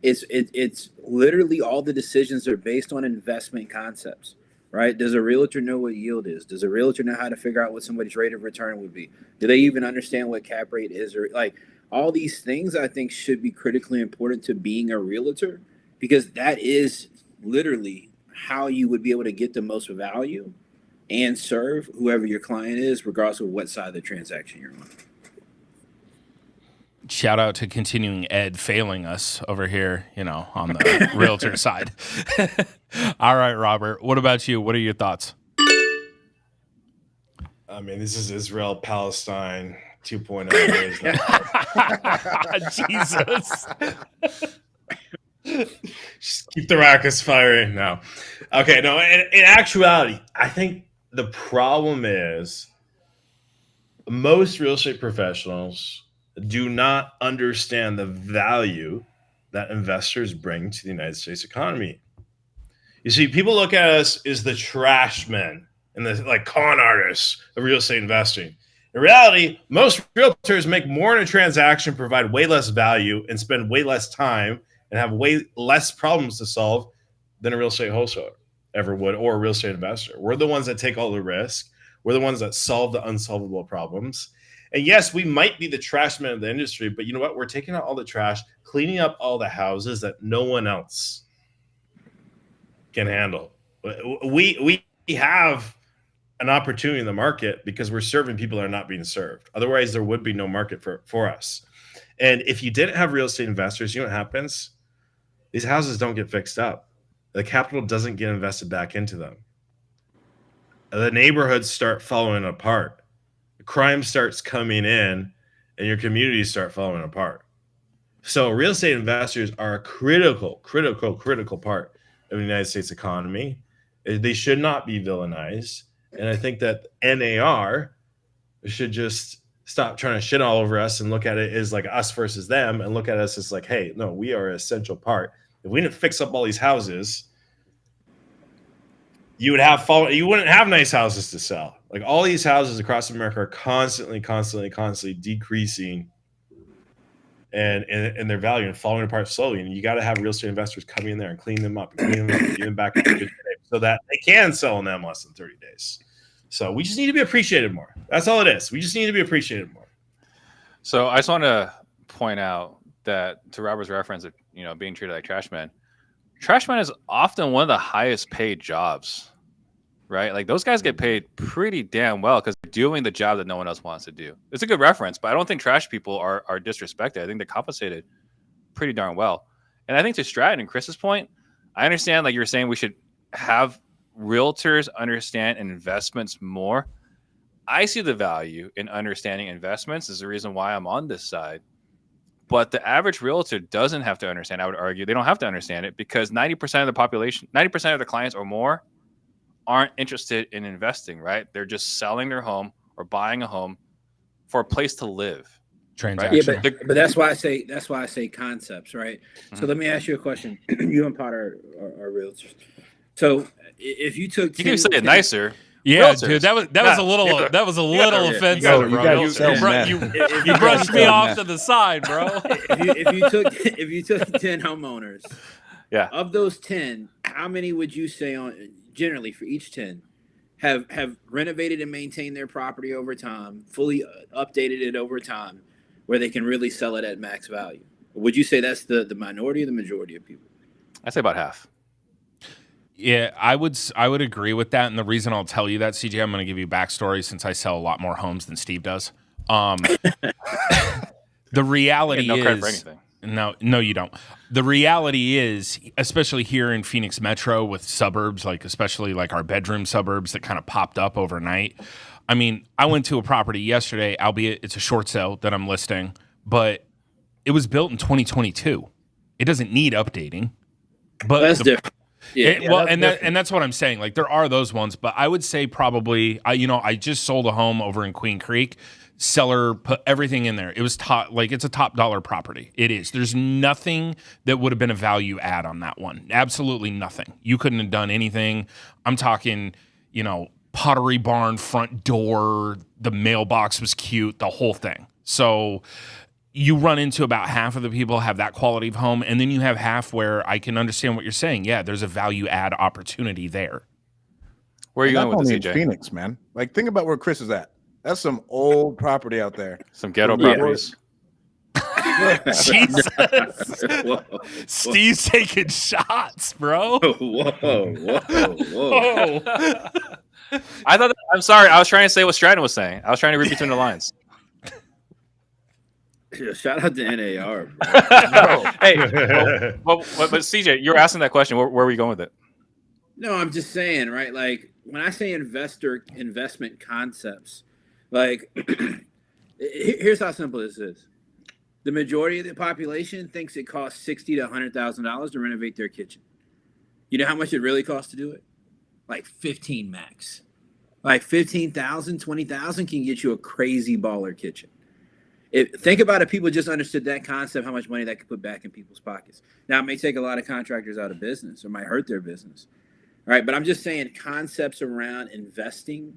it's literally all the decisions are based on investment concepts, right? Does a realtor know what yield is? Does a realtor know how to figure out what somebody's rate of return would be? Do they even understand what cap rate is? Or all these things I think should be critically important to being a realtor, because that is literally how you would be able to get the most value and serve whoever your client is, regardless of what side of the transaction you're on. Shout out to Continuing Ed failing us over here, on the realtor side. All right, Robert, what about you? What are your thoughts? I mean, this is Israel, Palestine, 2.0. Just keep the rockets firing. No. Okay, no, in actuality, I think the problem is most real estate professionals do not understand the value that investors bring to the United States economy. You see, people look at us as the trash men and the like con artists of real estate investing. In reality, most realtors make more in a transaction, provide way less value, and spend way less time and have way less problems to solve than a real estate wholesaler ever would, or a real estate investor. We're the ones that take all the risk. We're the ones that solve the unsolvable problems. And yes, we might be the trash men of the industry, but you know what? We're taking out all the trash, cleaning up all the houses that no one else can handle. We have an opportunity in the market because we're serving people that are not being served. Otherwise, there would be no market for us. And if you didn't have real estate investors, you know what happens? These houses don't get fixed up. The capital doesn't get invested back into them. The neighborhoods start falling apart. Crime starts coming in, and your communities start falling apart. So real estate investors are a critical part of the United States economy. They should not be villainized. And I think that NAR should just stop trying to shit all over us and look at it as like us versus them, and look at us as like, hey, no, we are an essential part. If we didn't fix up all these houses, you wouldn't have nice houses to sell. Like all these houses across America are constantly decreasing and their value and falling apart slowly. And you got to have real estate investors come in there and clean them up and get them back in good shape so that they can sell in them less than 30 days. So we just need to be appreciated more. That's all it is. We just need to be appreciated more. So I just want to point out that, to Robert's reference of being treated like trash men is often one of the highest paid jobs, right? Like those guys get paid pretty damn well because they're doing the job that no one else wants to do. It's a good reference, but I don't think trash people are disrespected. I think they're compensated pretty darn well. And I think to Stratton and Chris's point, I understand, like you're saying, we should have realtors understand investments more. I see the value in understanding investments. Is the reason why I'm on this side. But the average realtor doesn't have to understand. I would argue they don't have to understand it because 90% of the population, 90% of the clients or more aren't interested in investing, right? They're just selling their home or buying a home for a place to live. Transaction. Yeah, but that's why I say concepts, right? Mm-hmm. So let me ask you a question. You and Potter are realtors. So if you took, you can say it nicer. Yeah, realtors. Dude, that was a little offensive, bro. You brushed me off to the side, bro. If you took 10 homeowners, yeah, of those 10, how many would you say generally for each 10 have renovated and maintained their property over time, fully updated it over time, where they can really sell it at max value? Would you say that's the minority or the majority of people? I'd say about half. Yeah, I would agree with that, and the reason I'll tell you that, CJ, I'm going to give you backstory since I sell a lot more homes than Steve does. The reality is, credit for anything. No, you don't. The reality is, especially here in Phoenix Metro with suburbs, like especially like our bedroom suburbs that kind of popped up overnight. I mean, I went to a property yesterday, albeit it's a short sale that I'm listing, but it was built in 2022. It doesn't need updating. But that's different. And that's what I'm saying. Like there are those ones, but I would say probably, I just sold a home over in Queen Creek. Seller put everything in there. It was it's a top dollar property. It is. There's nothing that would have been a value add on that one. Absolutely nothing. You couldn't have done anything. I'm talking, Pottery Barn front door. The mailbox was cute. The whole thing. So you run into about half of the people have that quality of home, and then you have half where I can understand what you're saying. Yeah, there's a value add opportunity there. Where are you going with this, CJ? Phoenix, man. Like, think about where Chris is at. That's some old property out there. Some ghetto properties. Jesus. Whoa. Steve's taking shots, bro. Whoa. I'm sorry. I was trying to say what Stratton was saying. I was trying to read between the lines. Shout out to NAR. Hey, but CJ, you were asking that question. Where were you going with it? No, I'm just saying, right? Like when I say investment concepts, like Here's how simple this is. The majority of the population thinks it costs $60,000 to $100,000 to renovate their kitchen. You know how much it really costs to do it? Like 15 max. Like 15,000, 20,000 can get you a crazy baller kitchen. Think about if people just understood that concept, how much money that could put back in people's pockets. Now, it may take a lot of contractors out of business or might hurt their business. All right, but I'm just saying concepts around investing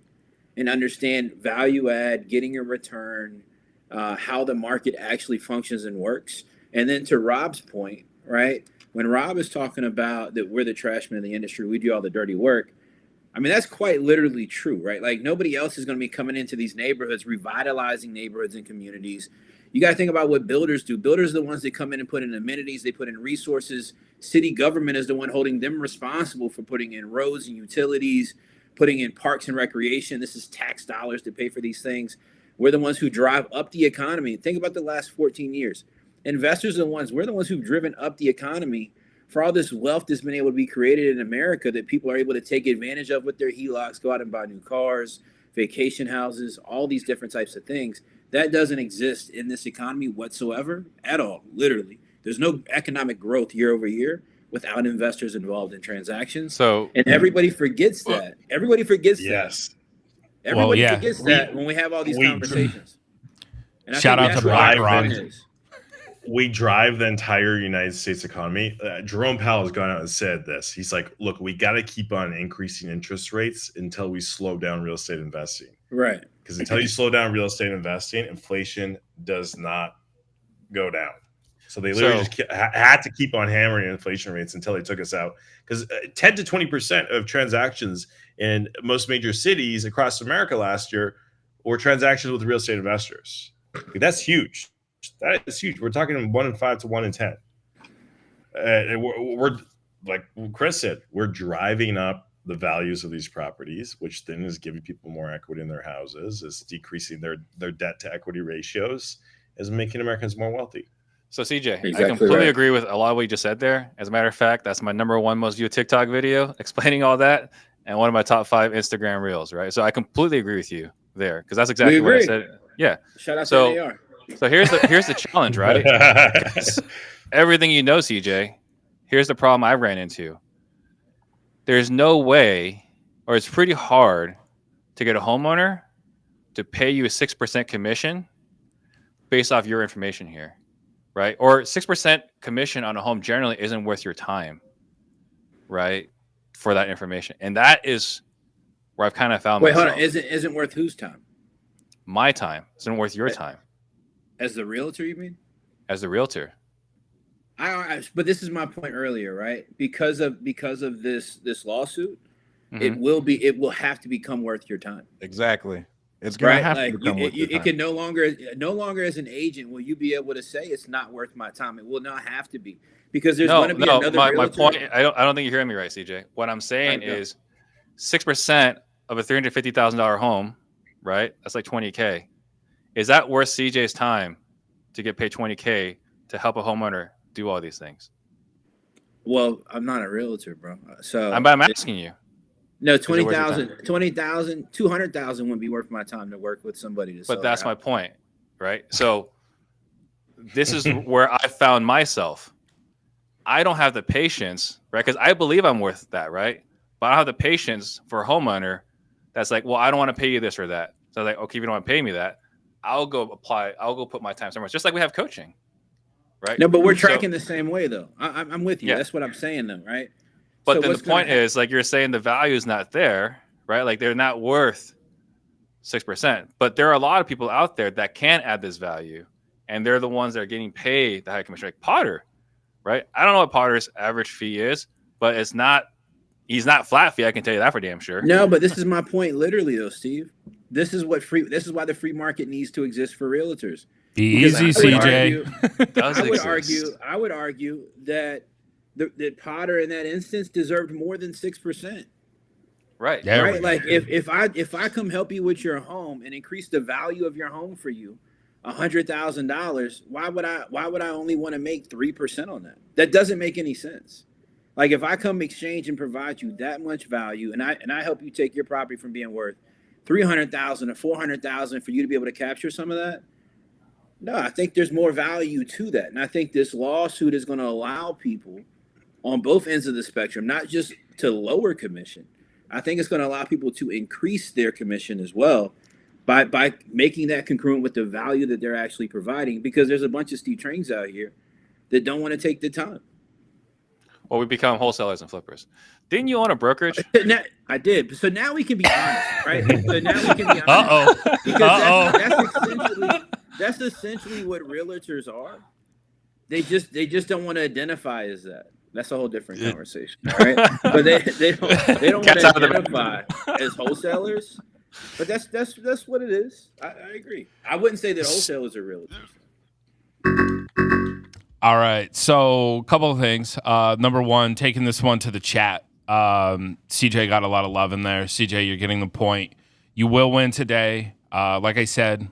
and understand value add, getting a return, how the market actually functions and works. And then to Rob's point, right, when Rob is talking about that we're the trashmen in the industry, we do all the dirty work. I mean, that's quite literally true, right? Like nobody else is going to be coming into these neighborhoods, revitalizing neighborhoods and communities. You got to think about what builders do. Builders are the ones that come in and put in amenities. They put in resources. City government is the one holding them responsible for putting in roads and utilities, putting in parks and recreation. This is tax dollars to pay for these things. We're the ones who drive up the economy. Think about the last 14 years. Investors are the ones, we're the ones who've driven up the economy for all this wealth that's been able to be created in America that people are able to take advantage of with their HELOCs, go out and buy new cars, vacation houses, all these different types of things. That doesn't exist in this economy whatsoever at all, literally. There's no economic growth year over year without investors involved in transactions. And everybody forgets that. Everybody forgets that. Everybody forgets that when we have all these conversations. And shout out to BlackRock. We drive the entire United States economy. Jerome Powell has gone out and said this. He's like, look, we got to keep on increasing interest rates until we slow down real estate investing. Right. Because until you slow down real estate investing, inflation does not go down. So they literally just had to keep on hammering inflation rates until they took us out. Because 10 to 20% of transactions in most major cities across America last year were transactions with real estate investors. That's huge. That is huge. We're talking 1 in 5 to 1 in 10. And we're like Chris said, we're driving up the values of these properties, which then is giving people more equity in their houses, is decreasing their debt to equity ratios, is making Americans more wealthy. So CJ, I completely agree with a lot of what you just said there. As a matter of fact, that's my #1 most viewed TikTok video explaining all that, and one of my top 5 Instagram reels, right? So I completely agree with you there, because that's exactly what I said. Yeah. Shout out to AR. So here's the challenge, right? Everything you know, CJ, here's the problem I ran into. There's no way, or it's pretty hard to get a homeowner to pay you a 6% commission based off your information here, right? Or 6% commission on a home generally isn't worth your time, right? For that information. And that is where I've kind of found myself. Hold on. Isn't worth whose time? My time. Isn't worth your time. As the realtor, you mean? As the realtor. But this is my point earlier, right? Because of this lawsuit, it will have to become worth your time. Exactly. It's gonna have to become worth your time. It can no longer as an agent will you be able to say it's not worth my time. It will not have to be, because there's going to be another realtor. My point. I don't think you're hearing me right, CJ. What I'm saying is 6% of a $350,000 home, right? That's like $20K. Is that worth CJ's time to get paid $20K to help a homeowner do all these things? Well, I'm not a realtor, bro. So I'm asking you. No, 20,000, 200,000 wouldn't be worth my time to work with somebody to. But that's my point, right? So this is where I found myself. I don't have the patience, right? Because I believe I'm worth that, right? But I don't have the patience for a homeowner that's like, well, I don't want to pay you this or that. So I'm like, okay, if you don't want to pay me that, I'll go put my time somewhere. Just like we have coaching, right? No, but we're tracking the same way, though. I'm with you. Yeah. That's what I'm saying, though, right? But then the point is, like you're saying, the value is not there, right? Like they're not worth 6%. But there are a lot of people out there that can add this value, and they're the ones that are getting paid the high commission. Like Potter, right? I don't know what Potter's average fee is, but he's not flat fee. I can tell you that for damn sure. No, but this is my point, literally, though, Steve. This is why the free market needs to exist for realtors. Be easy, CJ. I would argue that that Potter in that instance deserved more than 6%. Right. Yeah, right. Like if I come help you with your home and increase the value of your home for you, $100,000, why would I only want to make 3% on that? That doesn't make any sense. Like if I come exchange and provide you that much value, and I help you take your property from being worth $300,000 to $400,000 for you to be able to capture some of that, No, I think there's more value to that. And I think this lawsuit is going to allow people on both ends of the spectrum, not just to lower commission. I think it's going to allow people to increase their commission as well by making that congruent with the value that they're actually providing, because there's a bunch of Steve Trains out here that don't want to take the time. Well, we become wholesalers and flippers. Didn't you own a brokerage? Now, I did. So now we can be honest, right? So now we can be honest. Uh-oh. Because that's essentially what realtors are. They just don't want to identify as that. That's a whole different conversation, right? But they don't want to identify as wholesalers. But that's what it is. I agree. I wouldn't say that wholesalers are realtors. All right. So a couple of things. Number one, taking this one to the chat. CJ got a lot of love in there. CJ, you're getting the point. You will win today. Like I said,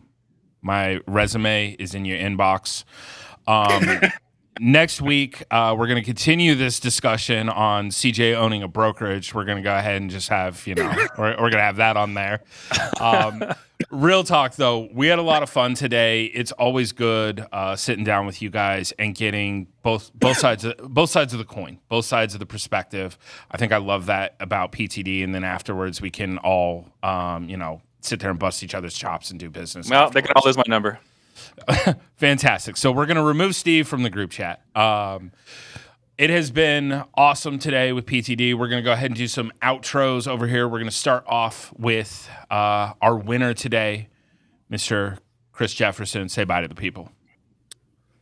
my resume is in your inbox. Next week, we're going to continue this discussion on CJ owning a brokerage. We're going to go ahead and just have, we're going to have that on there. Real talk, though, we had a lot of fun today. It's always good sitting down with you guys and getting both sides of the coin, both sides of the perspective. I think I love that about PTD. And then afterwards, we can all, sit there and bust each other's chops and do business. Well, they can all lose my number. Fantastic. So we're going to remove Steve from the group chat. It has been awesome today with PTD. We're going to go ahead and do some outros over here. We're going to start off with our winner today, Mr. Chris Jefferson. Say bye to the people.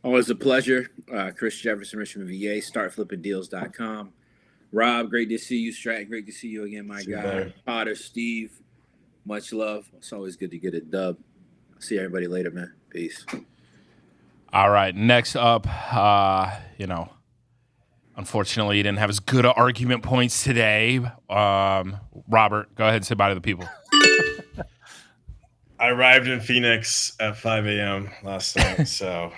Always a pleasure. Chris Jefferson, Richmond, VA, startflippingdeals.com. Rob, great to see you. Stratton, great to see you again, my guy. Potter, Steve, much love. It's always good to get a dub. See everybody later, man. Peace. All right. Next up, unfortunately, you didn't have as good argument points today. Robert, go ahead and say bye to the people. I arrived in Phoenix at 5 a.m. last night, so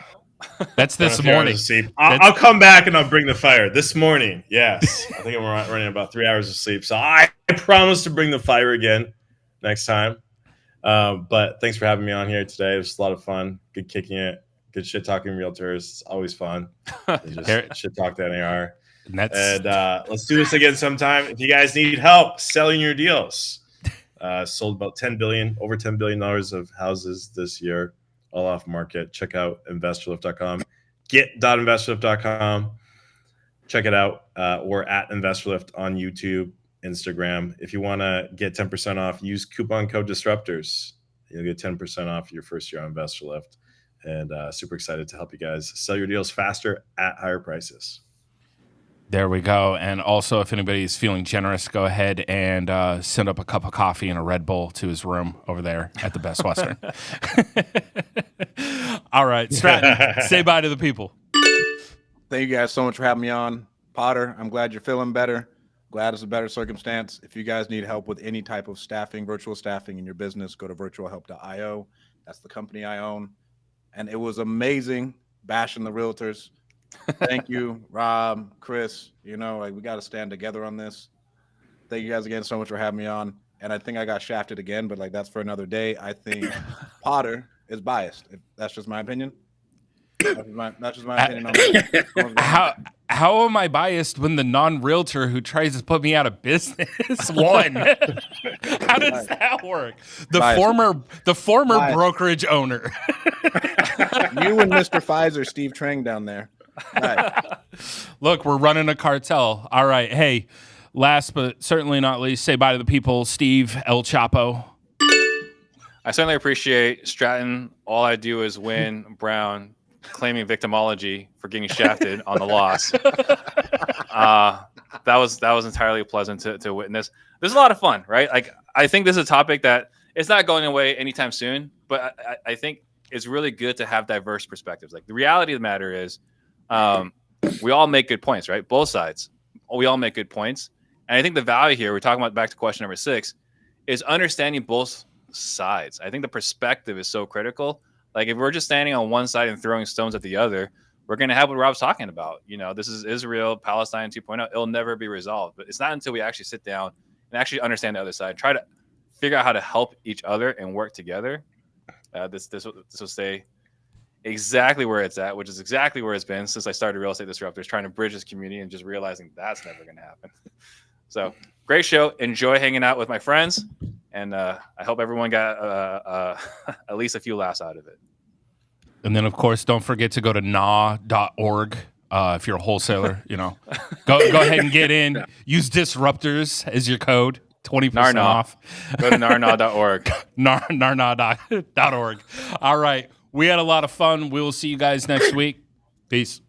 that's this morning. I'll come back and I'll bring the fire. This morning, yes. I think I'm running about 3 hours of sleep, so I promise to bring the fire again next time. But thanks for having me on here today. It was a lot of fun. Good kicking it. Good shit talking realtors. It's always fun. Just shit talk to NAR. And let's do this again sometime. If you guys need help selling your deals, sold about over $10 billion of houses this year, all off market. Check out investorlift.com. Get.investorlift.com. Check it out. Or at investorlift on YouTube, Instagram. If you want to get 10% off, use coupon code Disruptors. You'll get 10% off your first year on InvestorLift. And super excited to help you guys sell your deals faster at higher prices. There we go. And also, if anybody's feeling generous, go ahead and send up a cup of coffee and a Red Bull to his room over there at the Best Western. All right. Stratton, say bye to the people. Thank you guys so much for having me on. Potter, I'm glad you're feeling better. Glad it's a better circumstance. If you guys need help with any type of staffing, virtual staffing in your business, go to virtualhelp.io. That's the company I own. And it was amazing bashing the realtors. Thank you, Rob, Chris. We got to stand together on this. Thank you guys again so much for having me on. And I think I got shafted again, but that's for another day. I think Potter is biased. That's just my opinion. That's just my opinion. How am I biased when the non-realtor who tries to put me out of business won? How does that work? The former brokerage owner. You and Mr. Pfizer, Steve Trang down there. Right. Look, we're running a cartel. All right. Hey, last but certainly not least, say bye to the people. Steve El Chapo. I certainly appreciate Stratton. All I do is win. Brown claiming victimology for getting shafted on the loss. That was entirely pleasant to witness. There's a lot of fun, right? I think this is a topic that it's not going away anytime soon, but I think it's really good to have diverse perspectives. The reality of the matter is, we all make good points, right? Both sides, we all make good points. And I think the value here, we're talking about back to question number 6, is understanding both sides. I think the perspective is so critical. If we're just standing on one side and throwing stones at the other, we're going to have what Rob's talking about. This is Israel, Palestine 2.0. It'll never be resolved. But it's not until we actually sit down and actually understand the other side, try to figure out how to help each other and work together. This will stay exactly where it's at, which is exactly where it's been since I started Real Estate Disruptors, trying to bridge this community and just realizing that's never going to happen. So great show. Enjoy hanging out with my friends. And I hope everyone got at least a few laughs out of it. And then, of course, don't forget to go to nah.org. If you're a wholesaler, go ahead and get in. Use Disruptors as your code. 20% off. Go to narna.org. narna.org. All right. We had a lot of fun. We will see you guys next week. Peace.